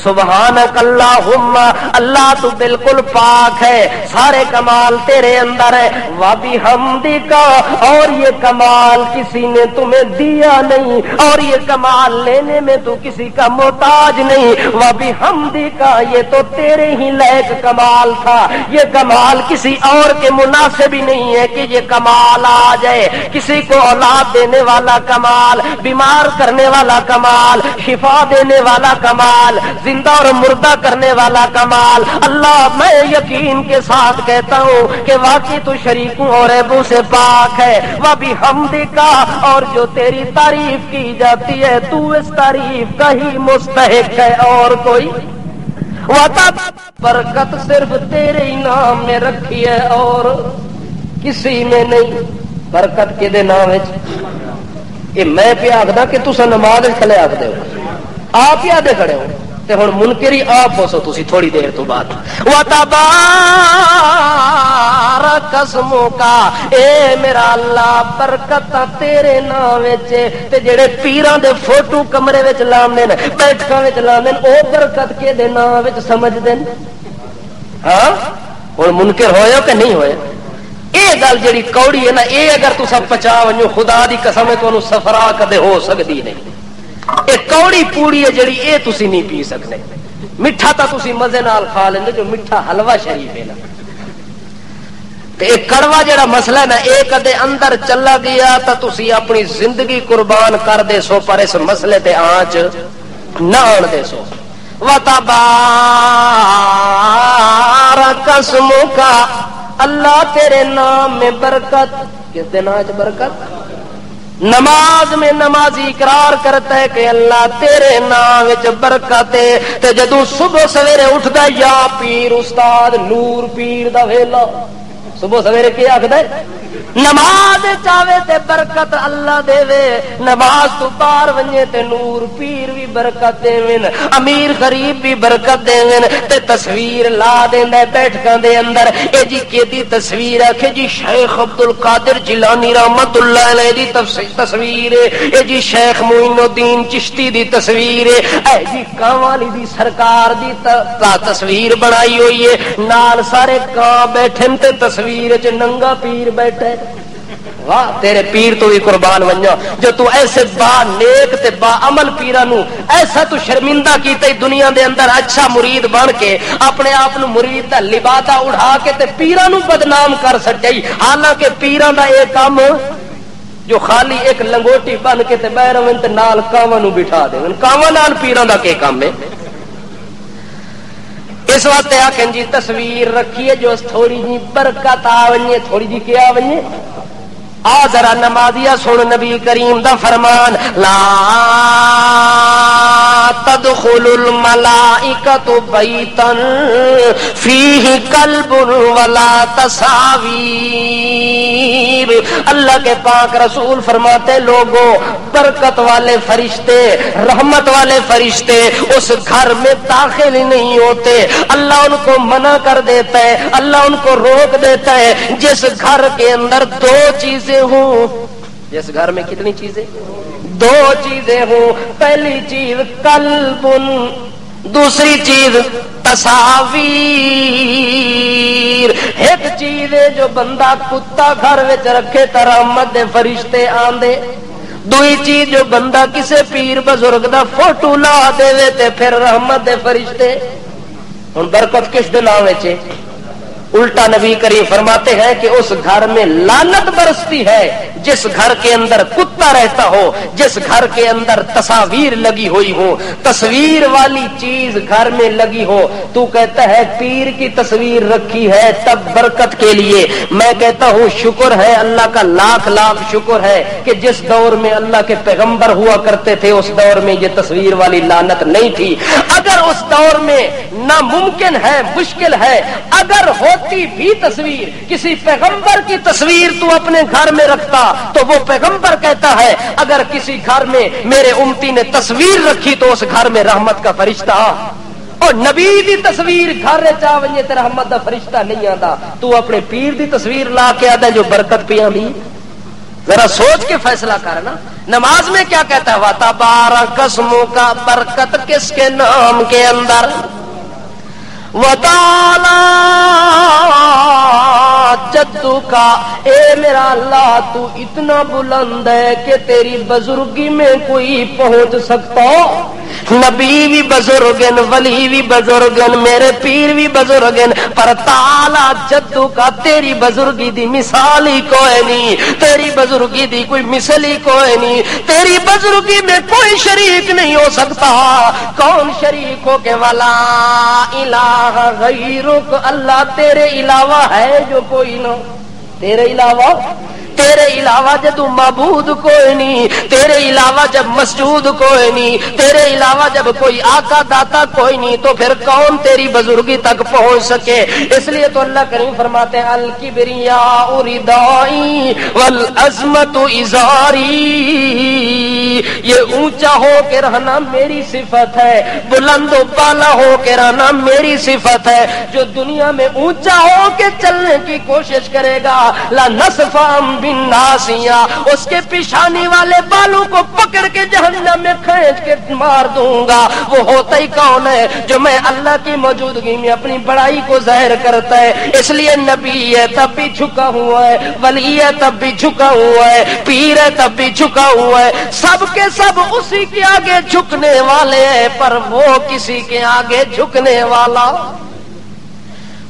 سبحانک اللہم، اللہ تو بالکل پاک ہے، سارے کمال تیرے اندر ہے، وَبِحَمْدِکَ، اور یہ کمال کسی نے تمہیں دیا نہیں، اور یہ کمال لینے میں تو کسی کا محتاج نہیں، وَبِحَمْدِکَ، یہ تو تیرے ہی لائق کمال تھا، یہ کمال کسی اور کے مناسب ہی نہیں ہے کہ یہ کمال آ جائے، کسی کو اولاد دینے والا کمال، بیمار کرنے والا کمال، شفا دینے والا کمال، زندہ اور مردہ کرنے والا کمال۔ اللہ میں یقین کے ساتھ کہتا ہوں کہ واقعی تو شریکوں اور عیبوں سے پاک ہے، وَبِحَمْدِکَ، اور جو تیری تعریف کی جاتی ہے تو اس تعریف کا ہی مستحق ہے، اور کوئی وَتَبْ، برکت صرف تیرے ہی نام میں رکھی ہے اور کسی میں نہیں۔ برکت کے دے نام ہے، یہ میں پہ آخدا کہ تسا نماز کھلے آخ دے ہو، آپ ہی آدھے کھڑے ہو تے ہن منکری آپ ہو سو تسی تھوڑی دیر تو بعد۔ وَتَبَارَكَ اسْمُكَ، اے میرا اللہ برکت تیرے نام وچ، تے جڑے پیراں دے فوٹو کمرے وچ لاندے نے، بیٹھکاں وچ لاندے نے، او برکت کے دے نام وچ سمجھ دین؟ ہاں ہن منکر ہوئے کہ نہیں ہوئے؟ اے گل جڑی کوڑی ہے نا، اے اگر تسا پچا ونجو خدا دی قسم ہے تانوں سفرا کدے ہو سکدی نہیں۔ اے کوڑی پوڑی ہے جڑی اے تسی نہیں پی سکتے، میٹھا تا تسی مزے نال کھا لیندے جو میٹھا حلوہ شریف ہے نا، تے اے کڑوا جڑا مسئلہ ہے نا، اے کدے اندر چلا گیا تا تسی اپنی زندگی قربان کر دے سو، پر اس مسئلے تے آنچ نہ آن دے سو۔ وَتَبَارَكَ اسْمُكَ، اللہ تیرے نام میں برکت، کس دن آج برکت؟ نماز میں نمازی اقرار کرتا ہے کہ اللہ تیرے نام وچ برکت ہے، تے جدوں صبح سویرے اٹھدا یا پیر استاد نور پیر دا ویلا، صبح سویرے کی آکھدا ہے؟ نماز چاہے تے برکت اللہ دے وے، نماز تو باہر ونجے تے نور پیر بھی برکت دے وین، امیر غریب بھی برکت دے وین، تے تصویر لا دیندا بیٹھکاں دے اندر، اے جی کیدی تصویر ہے کہ جی شیخ عبد القادر جیلانی رحمت اللہ علیہ دی تصویر ہے، اے جی شیخ معین الدین چشتی دی تصویر ہے، اے جی کاوالی دی سرکار دی تصویر بنائی ہوئی ہے، نال سارے کاں بیٹھے تے تصویر وچ ننگا پیر بیٹھے۔ واہ تیرے پیر تو بھی قربان ونجا، جو تو ایسے با نیک تے با عمل پیرانو ایسا تو شرمندہ کیتے دنیا دے اندر اچھا مرید بن کے اپنے آپ نو مرید دا لبادہ اڑا کے تے پیرانو بدنام کر سکئی، حالانکہ پیران دا ایک کام جو خالی ایک لنگوٹی بن کے تے بیرون تے نال کاواں نو بٹھا دے، کاواں نال پیران دا کی کام ہے؟ اس وقت آخر جی تصویر رکھیے جو تھوڑی جی برکت آ ونجے، تھوڑی جی کیا ونجے، آ ذرا نمازیا سن نبی کریم دا فرمان، لا تدخل الملائکۃ بیتا فیہ کلب ولا تصاویر، اللہ کے پاک رسول فرماتے لوگوں برکت والے فرشتے رحمت والے فرشتے اس گھر میں داخل ہی نہیں ہوتے، اللہ ان کو منع کر دیتا ہے، اللہ ان کو روک دیتا ہے جس گھر کے اندر دو چیزیں ہوں، جس گھر میں کتنی چیزیں؟ دو چیزیں ہوں، پہلی چیز قلب، دوسری چیز تصاویر۔ ایک چیز ہے جو بندہ کتا گھر وچ رکھے تے رحمت دے فرشتے آندے، دوئی چیز جو بندہ کسے پیر بزرگ دا فوٹو لا دے تے پھر رحمت دے فرشتے۔ ہن برکت کس دے نام وچ؟ الٹا نبی کریم فرماتے ہیں کہ اس گھر میں لعنت برستی ہے جس گھر کے اندر کتا رہتا ہو، جس گھر کے اندر تصاویر لگی ہوئی ہو، تصویر والی چیز گھر میں لگی ہو۔ تو کہتا ہے پیر کی تصویر رکھی ہے تب برکت کے لیے، میں کہتا ہوں شکر ہے اللہ کا، لاکھ لاکھ شکر ہے کہ جس دور میں اللہ کے پیغمبر ہوا کرتے تھے اس دور میں یہ تصویر والی لعنت نہیں تھی۔ اگر اس دور میں ناممکن ہے، مشکل ہے، اگر ہوتی بھی تصویر، کسی پیغمبر کی تصویر تو اپنے گھر میں رکھتا تو وہ پیغمبر کہتا ہے اگر کسی گھر میں میرے امتی نے تصویر رکھی تو اس گھر میں رحمت کا فرشتہ، اور نبی دی تصویر گھر چاہ ونجے تے رحمت دا فرشتہ نہیں آتا، تو اپنے پیر دی تصویر لا کے آدھا جو برکت پیاں دی ذرا سوچ کے فیصلہ کرنا. نماز میں کیا کہتا ہے؟ وَتَبَارَكَ اسْمُكَ، برکت کس کے نام کے اندر؟ وَتَعَالَى جَدُّكَ، اے میرا اللہ تو اتنا بلند ہے کہ تیری بزرگی میں کوئی پہنچ سکتا. نبی بھی بزرگ ہیں، ولی بھی بزرگ ہیں، میرے پیر بھی بزرگ ہیں، پر تعالی جدو کا تیری بزرگی دی مثال ہی کوئی نہیں، تیری بزرگی دی کوئی مثل ہی کوئی نہیں، تیری بزرگی میں کوئی شریک نہیں ہو سکتا. کون شریک ہو کہ ولا الہ غیرک، اللہ تیرے علاوہ ہے جو کوئی نہ، تیرے علاوہ جب معبود کوئی نہیں، تیرے علاوہ جب مسجود کوئی نہیں، تیرے علاوہ جب کوئی آقا داتا کوئی نہیں، تو پھر کون تیری بزرگی تک پہنچ سکے؟ اس لیے تو اللہ کریم فرماتے ہیں الکبریاء ردائی والعظمت ازاری، یہ اونچا ہو کے رہنا میری صفت ہے، بلند و بالا ہو کے رہنا میری صفت ہے. جو دنیا میں اونچا ہو کے چلنے کی کوشش کرے گا لا نصفام بالناسیہ، اس کے پیشانی والے بالوں کو پکڑ کے جہنم میں کھینچ کے مار دوں گا. وہ ہوتا ہی کون ہے؟ جو میں اللہ کی موجودگی میں اپنی بڑائی کو ظاہر کرتا ہے. اس لیے نبی ہے تب بھی جھکا ہوا ہے، ولی ہے تب بھی جھکا ہوا ہے، پیر ہے تب بھی جھکا ہوا ہے، سب کے سب اسی کے آگے جھکنے والے ہیں، پر وہ کسی کے آگے جھکنے والا.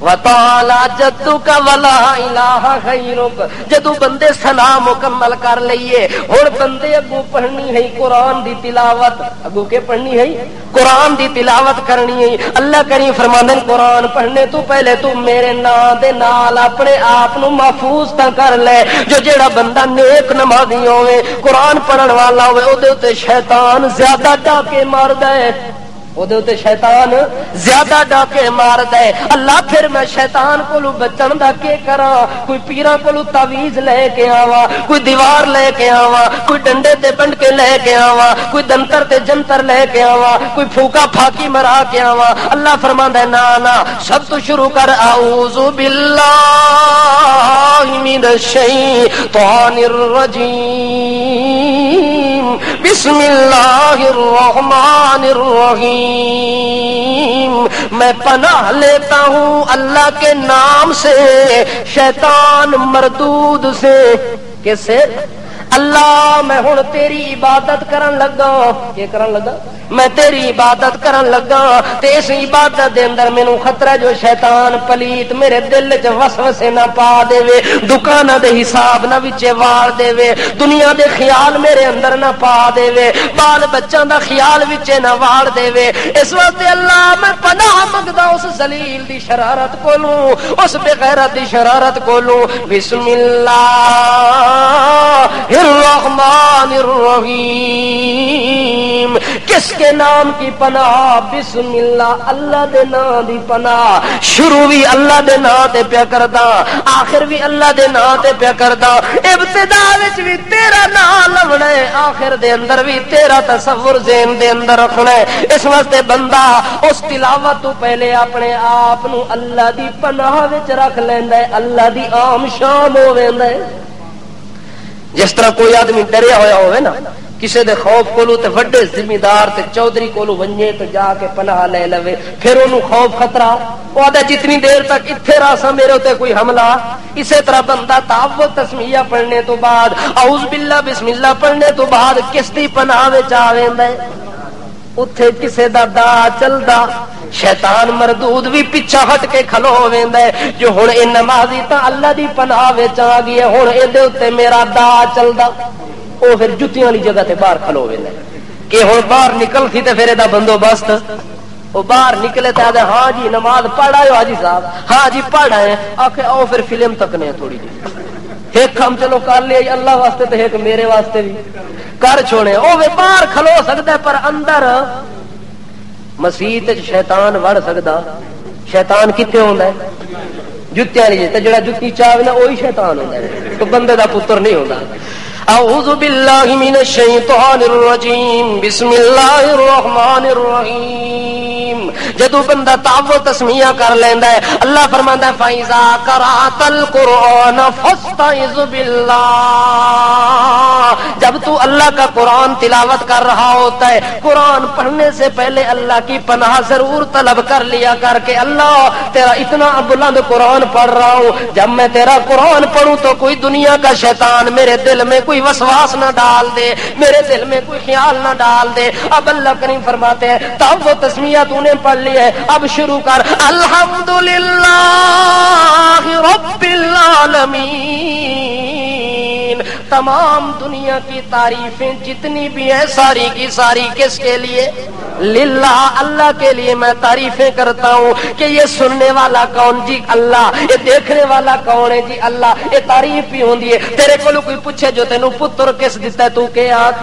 وَتَعَالَى جَدُّكَ وَلَا إِلَٰهَ غَيْرُكَ. جدو بندے ثنا مکمل کر لئیے، ہن بندے اگوں پڑھنی ہے قرآن دی تلاوت، اگوں کے پڑھنی ہے قرآن دی تلاوت کرنی ہے. اللہ کریم فرماندے قرآن پڑھنے تو پہلے تو میرے نام دے نال اپنے آپ نو محفوظ تا کر لے. جو جیڑا بندہ نیک نمازی ہوے، قرآن پڑھن والا ہوے، او دے تے شیطان زیادہ ڈاکے ماردا ہے، شیطان زیادہ ڈاکے مار دے. اللہ پھر میں شیطان کو بچن دا کے کرا؟ کوئی پیراں کو تعویذ لے کے آوا، کوئی دیوار لے کے آوا، کوئی ڈنڈے تے بنڈ کے لے کے آوا، کوئی دنتر تے جنتر لے کے آوا، کوئی پھوکا پھاکی مرا کے آوا. اللہ فرماندا ہے نا سب تو شروع کر اعوذ باللہ من الشیطان الرجیم بسم اللہ الرحمن الرحیم. میں پناہ لیتا ہوں اللہ کے نام سے شیطان مردود سے. کس سے؟ اللہ میں ہن تیری عبادت کرن لگا. کیا کرن لگا؟ میں تیری عبادت کرن لگا تے اس عبادت دے اندر مینوں خطرہ جو شیطان پلیت میرے دل وچ وسوسے نہ پا دے، دکاناں دے حساب نہ وچے وار دے، دنیا دے خیال میرے اندر نہ پا دے، بال بچاں دا خیال وچے نہ وار دے. اس واسطے اللہ میں پناہ منگدا اس ذلیل دی شرارت کولوں، اس بے غیرت دی شرارت کولوں. بسم اللہ الرحمن الرحیم. کس کے نام کی پناہ؟ بسم اللہ، اللہ دے نام دی پناہ. شروع بھی اللہ دے نام تے پیا کردا، آخر بھی اللہ دے نام تے پیا کردا. ابتدا وچ بھی تیرا نام لونا ہے، آخر دے اندر بھی تیرا تصور ذہن دے اندر رکھنا ہے. اس واسطے بندہ اس تلاوت تو پہلے اپنے آپ نو اللہ دی پناہ وچ رکھ لیندا ہے، اللہ دی عام شان ہو ویندا ہے. جس طرح کوئی آدمی ڈریا ہویا ہوئے نا کسی دے خوف کولو تے وڈے ذمہ دار تے چودھری کولو ونجے تو جا کے پناہ لے لوے، پھر انہوں خوف خطرہ وہ آدھا جتنی دیر تک اتھے راسا میرے ہوتے کوئی حملہ. اسی طرح بندہ تعوذ تسمیہ پڑھنے تو بعد اعوذ باللہ بسم اللہ پڑھنے تو بعد کس دی پناہ وچ آ ویندا ہے؟ اتھے کسے دا دا چلدا شیطان مردود بھی پیچھا ہٹ کے کھلو ویندا ہے. جو ہن اے نمازی تا اللہ دی پناہ وچ آ گئی ہے، ہن اے دے اوتے میرا دا چلدا، او پھر جتیاں والی جگہ تے باہر کھلو ویندا ہے کہ ہن باہر نکل تھی تے پھر دا بندوبست. وہ باہر نکلے تے آدھے ہاں جی نماز پڑھا ہے حاجی صاحب، ہاں جی پڑھا ہے. آکھے او پھر فلم تکنے تھوڑی جی، ایک کام چلو کر لیا اللہ واسطے تے ایک میرے واسطے بھی کر چھوڑے. او باہر کھلو سکتا ہے پر اندر مسیت شیطان وڑ سکتا. شیطان کتنے ہوندا ہے؟ جتیاں نہیں تے جڑا جتی چاہے نا وہی شیطان ہوندا ہے، تو بندے دا پتر نہیں ہوندا. اعوذ باللہ من الشیطان الرجیم بسم اللہ الرحمن الرحیم. جدو بندہ تعوذ تسمیہ کر لیندا ہے اللہ فرماندا ہے فَإِذَا قَرَأْتَ الْقُرْآنَ فَاسْتَعِذْ بِاللَّهِ، جب تو اللہ کا قرآن تلاوت کر رہا ہوتا ہے قرآن پڑھنے سے پہلے اللہ کی پناہ ضرور طلب کر لیا کر کے اللہ تیرا اتنا بلند قرآن پڑھ رہا ہوں، جب میں تیرا قرآن پڑھوں تو کوئی دنیا کا شیطان میرے دل میں کوئی وسواس نہ ڈال دے، میرے دل میں کوئی خیال نہ ڈال دے۔ اب اللہ کریم فرماتے ہیں تب وہ تسمیہ تو نے پڑھ لی ہے، اب شروع کر الحمدللہ رب العالمین، تمام دنیا کی تعریفیں جتنی بھی ہیں ساری کی ساری کس کے لیے؟ للہ، اللہ کے لیے میں تعریفیں کرتا ہوں کہ یہ سننے والا کون؟ جی اللہ۔ یہ دیکھنے والا کون ہے؟ جی اللہ۔ یہ تعریف بھی ہوندی ہے۔ تیرے کو کوئی پوچھے جو تینوں پتر کس دیتا ہے تو کہ آکھ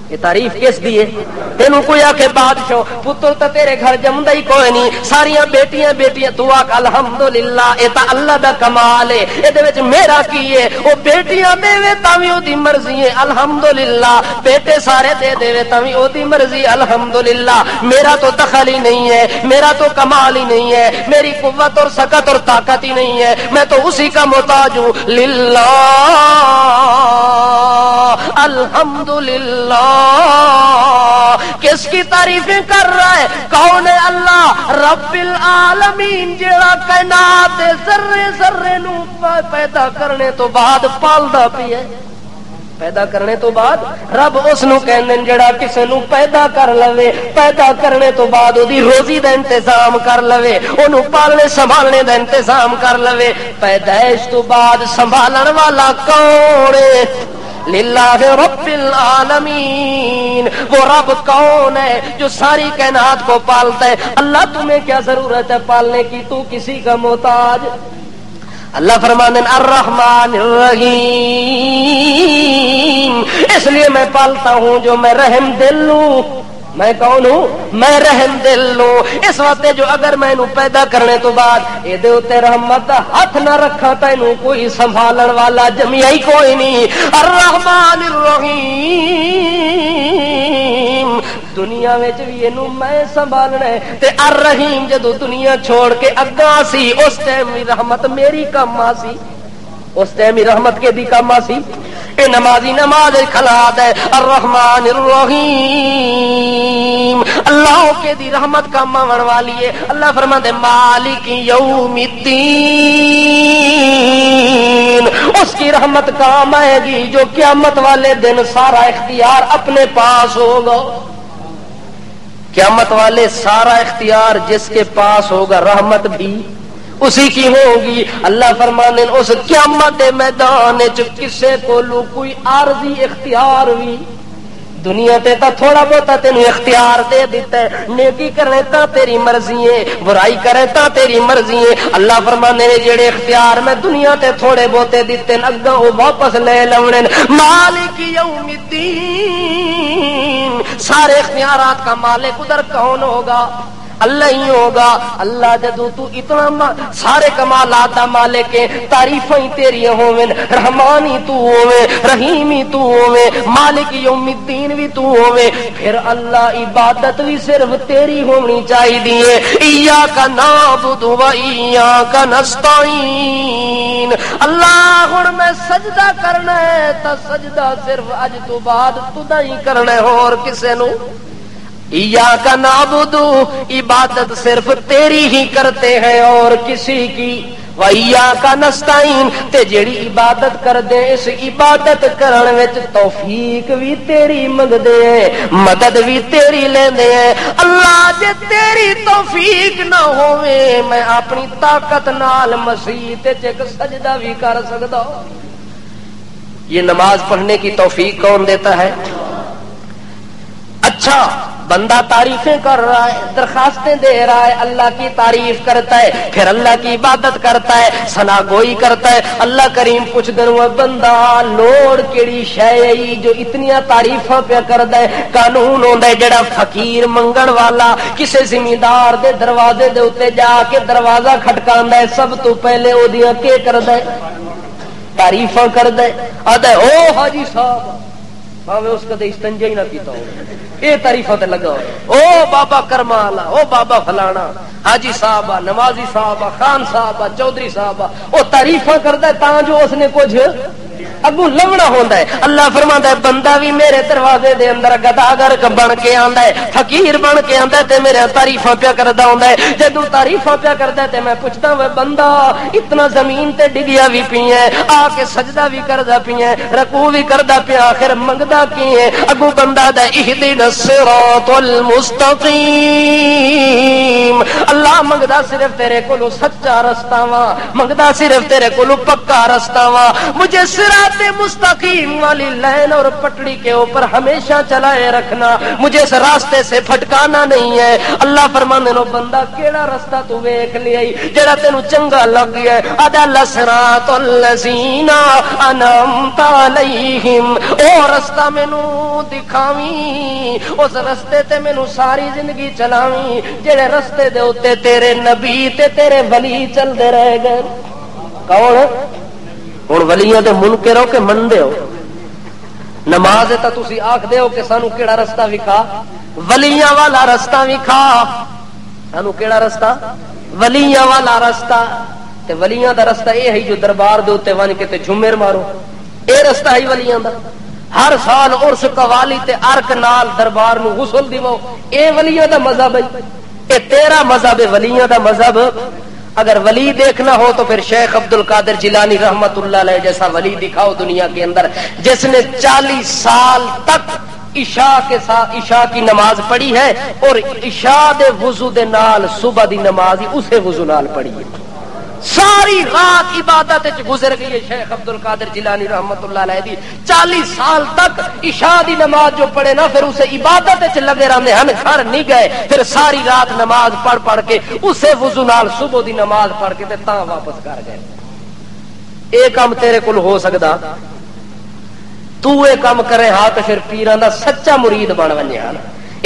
یہ تعریف کس دی ہے؟ تینوں کوئی آکھے بادشاہ پتر تو تیرے گھر جمدا ہی کوئی نہیں، ساریاں بیٹیاں بیٹیاں، تو آکھ الحمدللہ، یہ تا اللہ دا کمال ہے، یہ وچ میرا کی ہے؟ وہ بیٹیاں دے تاں وی اودی مرضی ہے الحمدللہ، بیٹے سارے دے دے تاں وی اودی مرضی الحمدللہ، میرا تو دخل ہی نہیں ہے، میرا تو کمال ہی نہیں ہے، میری قوت اور سکت اور طاقت ہی نہیں ہے، میں تو اسی کا محتاج ہوں۔ للہ الحمدللہ، کس کی تعریفیں کر رہا ہے؟ کون ہے؟ اللہ رب العالمین، جڑا کائنات دے ذرے ذرے نو پیدا کرنے تو بعد پالدا پیا ہے۔ پیدا کرنے تو بعد رب اس نو کہندے جڑا کسے نو پیدا کر لوے، پیدا کرنے تو بعد اودی روزی دا انتظام کر لوے، اونوں پالنے سنبھالنے دا انتظام کر لوے۔ پیدائش تو بعد سنبھالن والا کون ہے؟ للہ رب العالمین، وہ رب کون ہے جو ساری کائنات کو پالتا ہے؟ اللہ تمہیں کیا ضرورت ہے پالنے کی؟ تو کسی کا محتاج؟ اللہ فرماتے ہیں الرحمن الرحیم، اس لیے میں پالتا ہوں جو میں رحم دل ہوں۔ میں کون ہوں؟ میں رحم دل ہوں۔ اس واسطے جو اگر میں انہوں پیدا کرنے تو بعد اے دے اتے رحمت دا ہاتھ نہ رکھا تا انہوں کوئی سنبھالن والا جمعی کوئی نہیں۔ الرحمن الرحیم، دنیا وچ بھی اینو میں سنبھالنا ہے تے الرحیم جدو دنیا چھوڑ کے اگاں سی اس ٹائم بھی رحمت میری کم آسی، اس ٹائم ہی رحمت کے دی کم آسی۔ اے نمازی نماز کھلا دے الرحمن الرحیم، اللہ کے دی رحمت کا ماون والی ہے۔ اللہ فرماتے مالک یوم الدین، اس کی رحمت کام آئے گی جو قیامت والے دن سارا اختیار اپنے پاس ہوگا۔ قیامت والے سارا اختیار جس کے پاس ہوگا رحمت بھی اسی کی ہوگی۔ اللہ فرمانے اس قیامت میدان کسے کو کوئی عارضی اختیار بھی دنیا تے تا تھوڑا بہتا تینوں اختیار دے دیتا ہے، نیکی کرنے تا تیری مرضی ہے، برائی کرے تا تیری مرضی ہے۔ اللہ فرمانے نے جڑے اختیار میں دنیا تے تھوڑے بہتے دیتے اگاں وہ واپس لے لونے۔ مالک یوم الدین، سارے اختیارات کا مالک ادھر کون ہوگا؟ اللہ ہی ہوگا۔ اللہ جدو تو اتنا سارے کمالات دا مالک ہے، تعریفیں ہی تیری ہوویں، رحمان ہی تو ہوویں، رحیم ہی تو ہوویں، مالک یوم الدین بھی تو ہوویں، پھر اللہ عبادت بھی صرف تیری ہونی چاہیے۔ ایاک نعبد و ایاک نستعین، اللہ ہن میں سجدہ کرنا ہے تا سجدہ صرف اج تو بعد تدا ہی کرنا ہے، اور کسے نو؟ ایاک نعبد، عبادت صرف تیری ہی کرتے ہیں اور کسی کی۔ وَإِيَّاكَ نَسْتَعِينُ، تے جیڑی عبادت کر دے اس عبادت کرن وچ توفیق بھی تیری منگدے ہیں، مدد بھی تیری لیندے ہیں۔ اللہ جے تیری توفیق نہ ہوئے میں اپنی طاقت نال مسیح تے ایک سجدہ بھی کر سکدا۔ یہ نماز پڑھنے کی توفیق کون دیتا ہے؟ اچھا بندہ تعریفیں کر رہا ہے، درخواستیں دے رہا ہے، اللہ کی تعریف کرتا ہے، پھر اللہ کی عبادت کرتا ہے، ثنا گوئی کرتا ہے۔ اللہ کریم پوچھ دنوں بندہ لوڑ کیڑی شے جو اتنیاں تعریفاں پہ کردا ہے؟ قانون ہوندا ہے جڑا فقیر منگن والا کسے زمیندار دے دروازے دے اوتے جا کے دروازہ کھٹکاندا ہے، سب تو پہلے اودیاں کی کردا ہے؟ تعریفاں کردا ہے، آدا ہے او حاجی صاحب ਭਾਵੇਂ ਉਸ ਕਦੇ ਇਸਤੰਜਾ ਹੀ ਨਾ ਕੀਤਾ ਹੋਵੇ, ਇਹ ਤਾਰੀਫਾਂ ਤੇ ਲੱਗਾ ਹੋਇਆ। او بابا کرما والا، او بابا فلانا، حاجی صاحب، نمازی صاحب، خان صاحب، چودھری صاحب، وہ تعریفاں کرتا ہے تاں جو اس نے کچھ اگوں لمنا ہوندا ہے۔ اللہ فرماندا ہے بندہ بھی میرے دروازے دے اندر گداگر بن کے آندا ہے، فقیر بن کے آندا ہے تے میرے تعریفاں پیا کردا ہوندا ہے۔ جدوں تعریفاں پیا کردا ہے تے میں پوچھدا وے بندہ اتنا زمین تے ڈگیا بھی پئی ہے، آ کے سجدہ بھی کردا پئی ہے، رکوع بھی کردا پیا، آخر منگدا کی ہے؟ اگوں بندہ دا اہدنا الصراط المستقیم، اللہ منگدا صرف تیرے کولو سچا رستہ وا، منگدا صرف تیرے کولو پکا رستہ وا، مجھے صراط مستقیم والی لائن اور پٹڑی کے اوپر ہمیشہ چلائے رکھنا، مجھے اس راستے سے پھٹکانا نہیں ہے۔ اللہ فرماندے نو بندہ کیڑا رستہ تو ویکھ لیا جڑا تینوں چنگا لگ گیا؟ ادا صراط الذین انعمت علیہم، او رستہ مینوں دکھاویں، اس رستے تے مینوں ساری زندگی چلاویں جڑے رستے دے اوتے تیرے نبی تے تیرے ولی چلدے رہ گئے۔ کون؟ ہن ولیاں دے منکر ہو کہ مندے ہو؟ نماز تے تسی آکھدے ہو کہ سانو کیڑا رستہ وکھا؟ ولیاں والا رستہ وکھا، سانو کیڑا رستہ؟ ولیاں والا رستہ۔ تے ولیاں دا رستہ اے ہے جو دربار دے اوتے ون کے تے جھومر مارو، اے رستہ ہے ولیاں دا۔ ہر سال عرس قوالی تے ارک نال دربار نو غسل دیو، اے ولیاں دا مذہب ہے، اے تیرا مذہب ہے ولیاں دا مذہب۔ اگر ولی دیکھنا ہو تو پھر شیخ عبد القادر جیلانی رحمت اللہ علیہ جیسا ولی دکھاؤ دنیا کے اندر، جس نے 40 سال تک عشاء کے ساتھ عشاء کی نماز پڑھی ہے اور عشاء دے وضو دے نال صبح دی نماز ہی اسے وضو نال پڑھی ہے، ساری رات عبادت گزر گئی ہے شیخ عبد القادر جیلانی رحمت اللہ علیہ دی۔ 40 سال تک عشاء دی نماز جو پڑھے نا پھر اسے عبادت لگے رہتے ہیں، گھر نہیں گئے، پھر ساری رات نماز پڑھ پڑھ کے اسے وضو نال صبح دی نماز پڑھ کے تے تاں واپس کر گئے۔ اے کام تیرے کول ہو سکدا؟ تو اے کام کرے ہاں تو پھر پیراں دا سچا مرید بن ونجے۔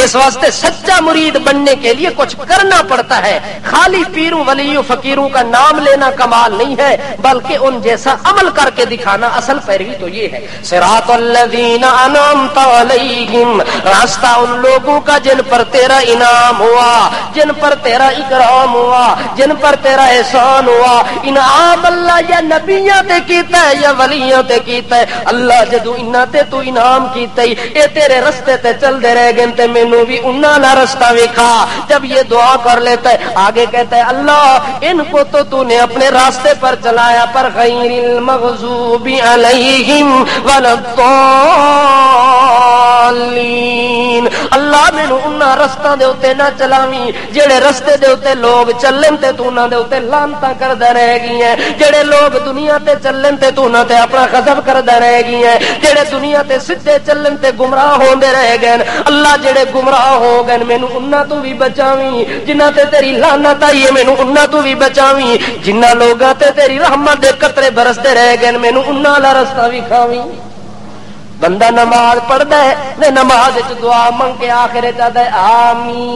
اس واسطے سچا مرید بننے کے لیے کچھ کرنا پڑتا ہے، خالی پیروں ولیوں فقیروں کا نام لینا کمال نہیں ہے، بلکہ ان جیسا عمل کر کے دکھانا اصل پیروی تو یہ ہے۔ صراط الذین انعمت علیہم، راستہ ان لوگوں کا جن پر تیرا انعام ہوا، جن پر تیرا اکرام ہوا، جن پر تیرا احسان ہوا۔ انعام اللہ یا نبیاں تے کیتا ہے یا ولیاں تے کیتا ہے؟ اللہ جدو انہاں تے تو انعام کیتا ہی، اے تیرے رستے تے چل دے رہ گئے تے نو بھی انہاں نا رستہ وکھا۔ جب یہ دعا کر لیتا ہے آگے کہتا ہے اللہ ان کو تو نے اپنے راستے پر چلایا، پر غیر المغضوب علیہم ولا الضالین، اللہ مینوں انہاں رستاں دے اوتے نہ چلاویں جڑے رستے دے اوتے لوگ چلن تے تو انہاں دے اوتے لعنتاں کردا رہ گئی ہیں، جڑے لوگ دنیا تے چلن تے تو انہاں تے اپنا غضب کردا رہ گئی ہیں، جڑے دنیا تے سیدھے چلن تے گمراہ ہوندے رہ گئے۔ اللہ جڑے گمراہ ہو گئے مینوں انہاں تو بھی بچاویں، جنہاں تے تیری لعنت آئی ہے مینوں انہاں تو بھی بچاویں، جنہاں لوگاں تے تیری رحمت دے قطرے برستے رہ گئے مینوں انہاں والا رستہ وکھاویں۔ بندہ نماز پڑھدا ہے تے نماز وچ دعا منگ کے آخر چاہتا ہے آمین،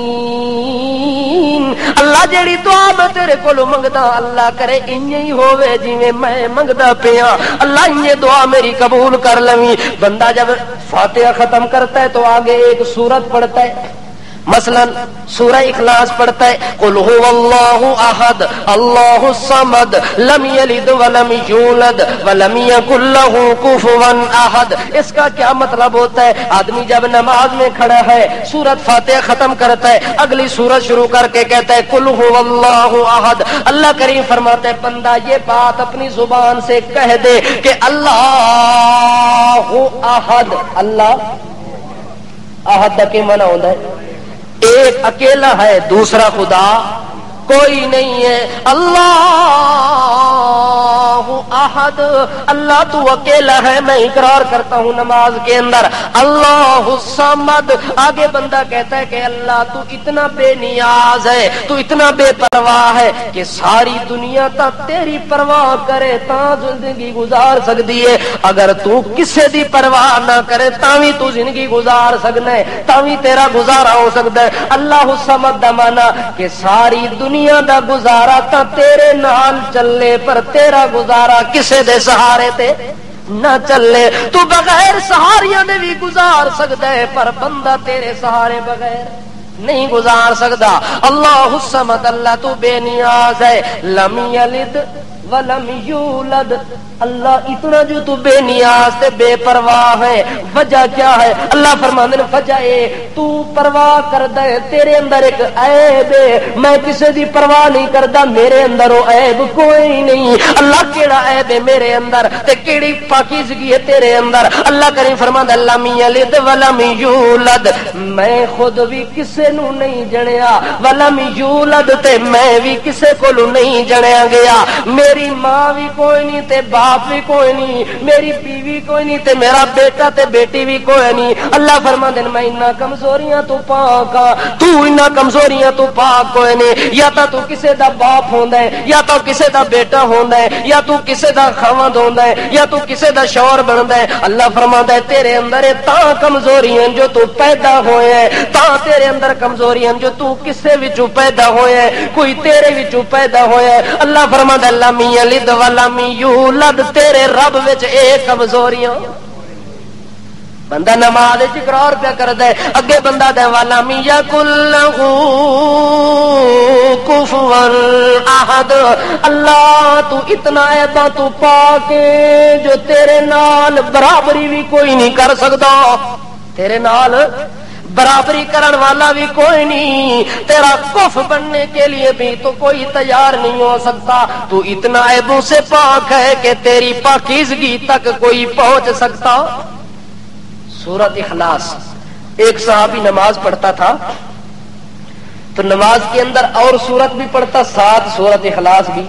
اللہ جیڑی دعا میں تیرے کولوں منگدا اللہ کرے انج ہی ہوے جویں میں منگدا پیا، اللہ یہ دعا میری قبول کر لویں۔ بندہ جب فاتحہ ختم کرتا ہے تو آگے ایک سورت پڑھتا ہے، مثلا سورہ اخلاص پڑھتا ہے قل هو اللہ احد اللہ الصمد لم یلد ولم یولد ولم یکن له کفوا احد۔ اس کا کیا مطلب ہوتا ہے؟ آدمی جب نماز میں کھڑا ہے سورت فاتحہ ختم کرتا ہے، اگلی سورت شروع کر کے کہتا ہے قل هو اللہ احد۔ اللہ کریم فرماتا ہے بندہ یہ بات اپنی زبان سے کہہ دے کہ اللہ احد، اللہ احد کا کیا معنی ہوتا ہے؟ ایک اکیلا ہے، دوسرا خدا کوئی نہیں ہے۔ اللہ احد، اللہ تو اکیلا ہے، میں اقرار کرتا ہوں نماز کے اندر۔ اللہ الصمد، آگے بندہ کہتا ہے کہ اللہ تو اتنا بے نیاز ہے، تو اتنا بے پرواہ ہے کہ ساری دنیا تک تیری پرواہ کرے تاں زندگی گزار سکتی ہے، اگر تو کسے دی پرواہ نہ کرے تاں بھی تو زندگی گزار سکنا ہے، تاں بھی تیرا گزارا ہو سکتا ہے۔ اللہ الصمد دا معنی کہ ساری دنیا دا گزارا تا تیرے نال چلے، پر تیرا گزارا کسے دے سہارے تے نہ چلے. تو بغیر سہاریاں نے بھی گزار سکتا ہے پر بندہ تیرے سہارے بغیر نہیں گزار سکتا. اللہ الصمد اللہ تو بے نیاز ہے. لم یلد ولم یولد اللہ اتنا جو تو بے نیاز تے بے پرواہ ہے. وجہ کیا ہے؟ اللہ فرماندے نے وجہ اے تو پرواہ کردا ہے تیرے اندر ایک عیب ہے. میں کسے دی پرواہ نہیں کردا میرے اندر وہ عیب کوئی نہیں. اللہ کیڑا عیب ہے میرے اندر تے کیڑی پاکیزگی ہے تیرے اندر؟ اللہ کریم فرماندا لم یلد ولم یولد میں خود بھی کسے نو نہیں جنیا ولم یولد تے میں بھی کسے کولو نہیں جنیا گیا. میری ماں بھی کوئی نہیں تے باپ بھی کوئی نہیں, میری بیوی کوئی نہیں تے میرا بیٹا تے بیٹی بھی کوئی نہیں. اللہ فرماندے میں انہاں کمزوریاں تو پاک ہاں, تو انہاں کمزوریاں تو پاک کوئی نہیں. یا تو کسے دا باپ ہوندا ہے, یا تو کسے دا بیٹا ہوندا ہے, یا تو کسے دا خاوند ہوندا ہے, یا تو کسے دا شوہر بندا ہے. اللہ فرماندا ہے تیرے اندر تاں کمزوریاں جو تو پیدا ہوئے ہیں, تاں تیرے اندر کمزوریاں جو تو کسے وچوں پیدا ہوئے ہیں, کوئی تیرے وچوں پیدا ہوئے ہے. اللہ فرماندا ہے لم یلد ولم یولد تیرے رب وچ اے کمزوریاں. بندہ نماز وچ اقرار پیا کردا ہے اگے بندہ دے ولم یکن لہ کفوا احد. اللہ تو اتنا عیباں تو پاک جو تیرے نال برابری بھی کوئی نہیں کر سکدا, تیرے نال برابری کرن والا بھی کوئی نہیں, تیرا کف بننے کے لیے بھی تو کوئی تیار نہیں ہو سکتا. تو اتنا عیبوں سے پاک ہے کہ تیری پاکیزگی تک کوئی پہنچ سکتا. سورۃ اخلاص. ایک صحابی نماز پڑھتا تھا تو نماز کے اندر اور سورت بھی پڑھتا, ساتھ سورۃ اخلاص بھی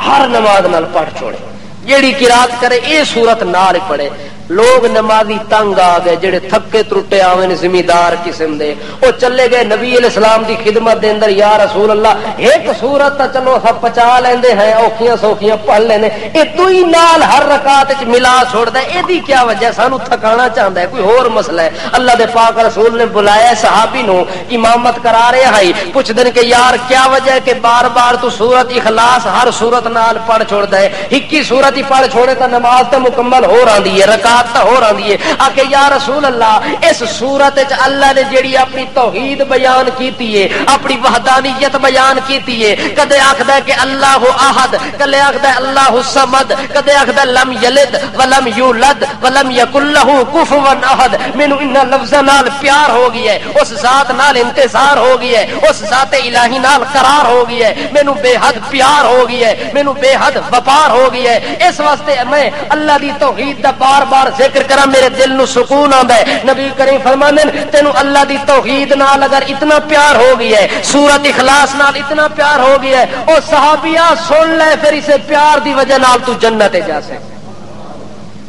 ہر نماز نال پڑھ چھوڑے. جیڑی قرات کرے اے سورت نال پڑھے. لوگ نمازی تنگ آ گئے جڑے تھکے ترٹے آوے نے زمیندار قسم دے, او چلے گئے نبی علیہ السلام دی خدمت دے اندر. یا رسول اللہ ایک سورت تا چلو سب پچا لیندے ہیں, اوکھیاں سوکھیاں پڑھ لینے, اے تو ہی نال ہر رکعت وچ ملا چھوڑدا ہے, اے دی کیا وجہ؟ سانو تھکانا چاہندا ہے, کوئی اور مسئلہ ہے؟ اللہ دے پاک رسول نے بلایا صحابی نو, امامت کرا رہے ہیں, پوچھ دن کہ یار کیا وجہ ہے کہ بار بار تو سورت اخلاص ہر سورت نال پڑھ چھوڑدا ہے, ہکی سورت ہی پڑھ چھوڑے تا نماز تے مکمل ہو رہی ہے, رکعت ہو رہی ہے. آکے یا رسول اللہ اس سورت وچ اللہ نے جیڑی اپنی توحید بیان کیتی ہے, اپنی وحدانیت بیان کیتی ہے, کدے آکھدا ہے کہ اللہ احد, کدے آکھدا ہے اللہ الصمد, کدے آکھدا ہے لم یلد ولم یولد ولم یکن لہ کفوا احد. مینوں انہاں لفظاں نال پیار ہو گیا ہے, اس ذات نال انتصار ہو گیا ہے, اس ذات الہی نال قرار ہو گیا ہے, مینوں بے حد پیار ہو گیا ہے, مینوں بے حد وقار ہو گیا ہے. اس واسطے میں اللہ دی توحید دا بار بار ذکر کرا, میرے دل نو سکون آندا ہے. نبی کریم فرماندے تینوں اللہ دی توحید نال اگر اتنا پیار ہو گیا ہے, سورۃ اخلاص نال اتنا پیار ہو گیا ہے, او صحابیہ سن لے پھر اسے پیار دی وجہ نال تو جنت جا سی.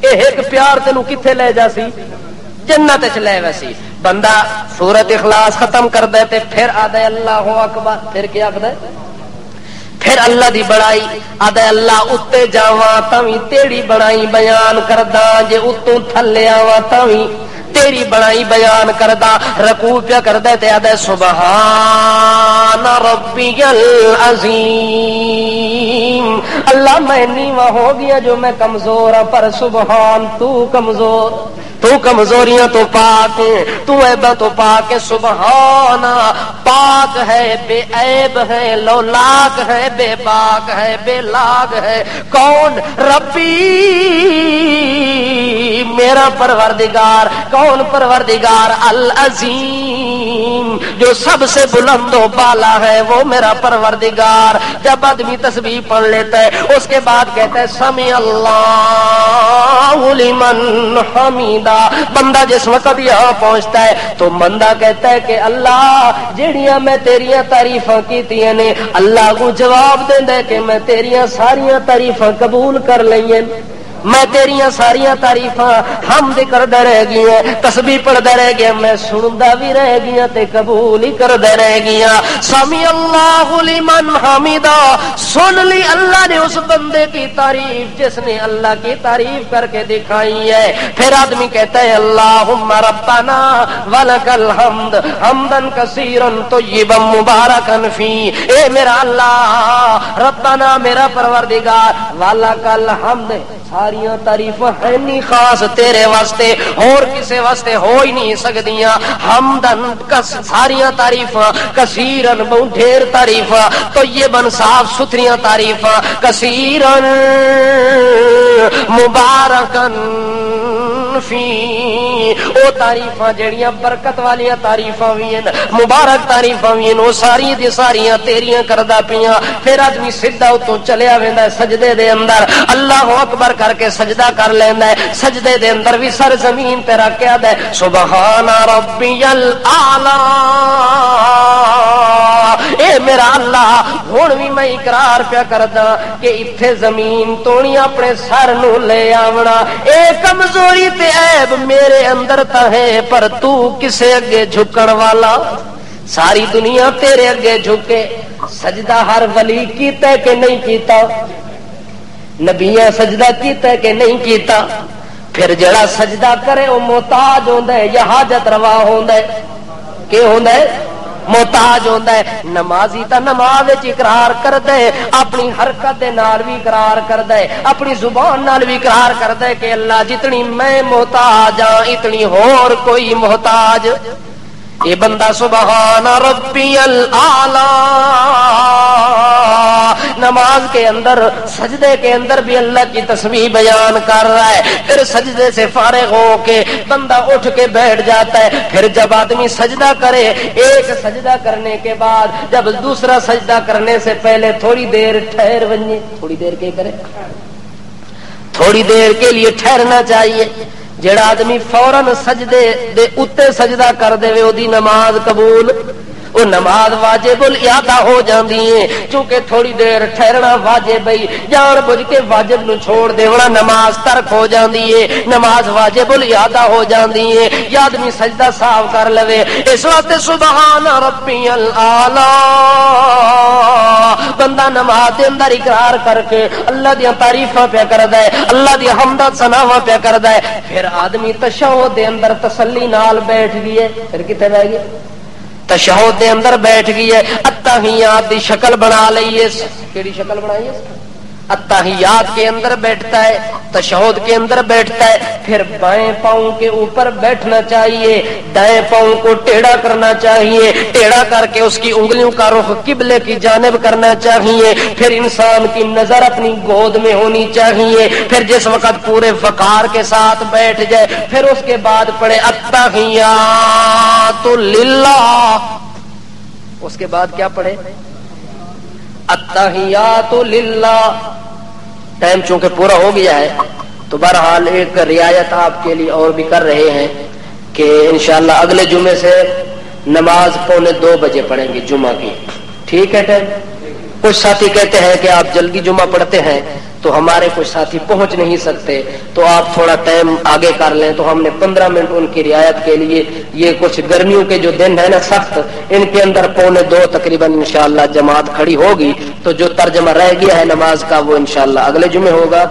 اے ایک پیار تینوں کتھے لے جا سی؟ جنت وچ لے ویسی. بندہ سورۃ اخلاص ختم کر دے تے پھر آدا ہے اللہ اکبر, پھر کیا آکھدا ہے؟ پھر اللہ دی بڑائی آدھے اللہ اتے جاواں تاویں تیری بڑائی بیان کردا, جے اتوں تھلے آواں تاویں تیری بڑائی بیان کردا. رکوع پیا کردا تے آدھے سبحان ربی العظیم. اللہ میں نیواں ہو گیا جو میں کمزور ہاں, پر سبحان تو کمزور, تو کمزوریاں تو پاک ہے, تو عیباں تو پاک ہے. سبحان پاک ہے, بے عیب ہے, لولاک ہے, بے باک ہے, بے لاگ ہے. کون؟ ربی میرا پروردگار. کون پروردگار؟ العظیم جو سب سے بلند و بالا ہے, وہ میرا پروردگار. جب آدمی تسبیح پڑھ لیتا ہے اس کے بعد کہتا ہے سمیع اللہ لمن حمیدہ. بندہ جس وقت یہاں پہنچتا ہے تو بندہ کہتا ہے کہ اللہ جیڑیاں میں تیریاں تعریفاں کیتیاں نے, اللہ کو جواب دیندا ہے کہ میں تیریاں ساریاں تعریفاں قبول کر لئیاں, میں تیریاں ساریاں تعریفاں حمد کردا رہ گیا, تسبیح پڑھدا رہ گیا, میں سندا بھی رہ گیا تے قبول ہی کردا رہ گیا. سمیع اللہ لمن حمیدہ. سن لی اللہ نے اس بندے کی تعریف جس نے اللہ کی تعریف کر کے دکھائی ہے. پھر آدمی کہتا ہے اللہم ربنا ولک الحمد حمدا کثیرا طیبا مبارکا فی. اے میرا اللہ, ربنا میرا پروردگار, ولک الحمد ساریاں تعریفاں ہیں نہیں خاص تیرے واسطے اور کسے واسطے ہو ہی نہیں سکدیاں حمدن کس ساریاں تعریفاں کثیرن بہت ڈھیر تعریفاں طیبن صاف ستھریاں تعریفاں کثیرن مبارکن فی او تعریفاں جڑیاں برکت والیاں تعریفاں بھی ہیں مبارک تعریفاں بھی ہیں وہ ساری دی ساریاں تیریاں کردا پیاں پھر آدمی سیدھا اتوں چلیا ویندا ہے سجدے دے اندر اللہ اکبر کر کے سجدہ کر لیندا ہے سجدے دے اندر بھی سر زمین تے رکھ کے آدا ہے سبحان ربی الاعلی اے میرا اللہ ہن بھی میں اقرار پیا کردا کہ ایتھے زمین تو نہیں اپنے سر نو لے آونا اے کمزوری تے عیب میرے اندر تا ہے پر تو کسے اگے جھکن والا ساری دنیا تیرے اگے جھکے سجدہ ہر ولی کیتا ہے کہ نہیں کیتا نبیاں سجدہ کیتا ہے کہ نہیں کیتا پھر جڑا سجدہ کرے وہ محتاج ہوندا ہے یا حاجت روا ہوندا ہے کہ ہوندا ہے محتاج ہوندا ہے نمازی تا نماز وچ اقرار کردا ہے اپنی حرکت دے نال بھی اقرار کردا ہے اپنی زبان نال بھی اقرار کردا ہے کہ اللہ جتنی میں محتاج ہاں اتنی اور کوئی محتاج یہ بندہ سبحان ربی الاعلی نماز کے اندر سجدے کے اندر بھی اللہ کی تسبیح بیان کر رہا ہے پھر سجدے سے فارغ ہو کے بندہ اٹھ کے بیٹھ جاتا ہے پھر جب آدمی سجدہ کرے ایک سجدہ کرنے کے بعد جب دوسرا سجدہ کرنے سے پہلے تھوڑی دیر ٹھہر بنیے تھوڑی دیر کے کرے تھوڑی دیر کے لیے ٹھہرنا چاہیے جڑا آدمی فوراً سجدے دے اتے سجدہ کر دے او دی نماز قبول وہ نماز واجب الادا ہو جاندی ہے چونکہ تھوڑی دیر ٹھہرنا واجب ہے جان بوجھ کے واجب نو چھوڑ دیونا نماز ترک ہو جاندی ہے نماز واجب الادا ہو جاندی ہے یا آدمی سجدہ صاف کر لوے اس واسطے سبحان ربی الاعلی بندہ نماز دے اندر اقرار کر کے اللہ دی تعریفاں پہ کردا ہے اللہ دی حمد و ثناواں پہ کردا ہے پھر آدمی تشہد دے اندر تسلی نال بیٹھ گئے پھر کتے بیٹھ گئے تشہد دے اندر بیٹھ گئی ہے التحیات دی شکل بنا لئیے کیڑی شکل بنائی ہے التحیات کے اندر بیٹھتا ہے تشہد کے اندر بیٹھتا ہے پھر بائیں پاؤں کے اوپر بیٹھنا چاہیے دائیں پاؤں کو ٹیڑھا کرنا چاہیے ٹیڑھا کر کے اس کی انگلیوں کا رخ قبلے کی جانب کرنا چاہیے پھر انسان کی نظر اپنی گود میں ہونی چاہیے پھر جس وقت پورے وقار کے ساتھ بیٹھ جائے پھر اس کے بعد پڑھے التحیات للہ اس کے بعد کیا پڑھے التحیات للہ ٹائم چونکہ پورا ہو گیا ہے تو بہرحال ایک رعایت آپ کے لیے اور بھی کر رہے ہیں کہ انشاءاللہ اگلے جمعے سے نماز 1:45 پڑھیں گے جمعہ کی ٹھیک ہے ٹائم کچھ ساتھی کہتے ہیں کہ آپ جلدی جمعہ پڑھتے ہیں تو ہمارے کچھ ساتھی پہنچ نہیں سکتے تو آپ تھوڑا ٹائم آگے کر لیں تو ہم نے 15 منٹ ان کی رعایت کے لیے یہ کچھ گرمیوں کے جو دن ہے نا سخت ان کے اندر 1:45 تقریباً انشاءاللہ جماعت کھڑی ہوگی تو جو ترجمہ رہ گیا ہے نماز کا وہ انشاءاللہ اگلے جمعے ہوگا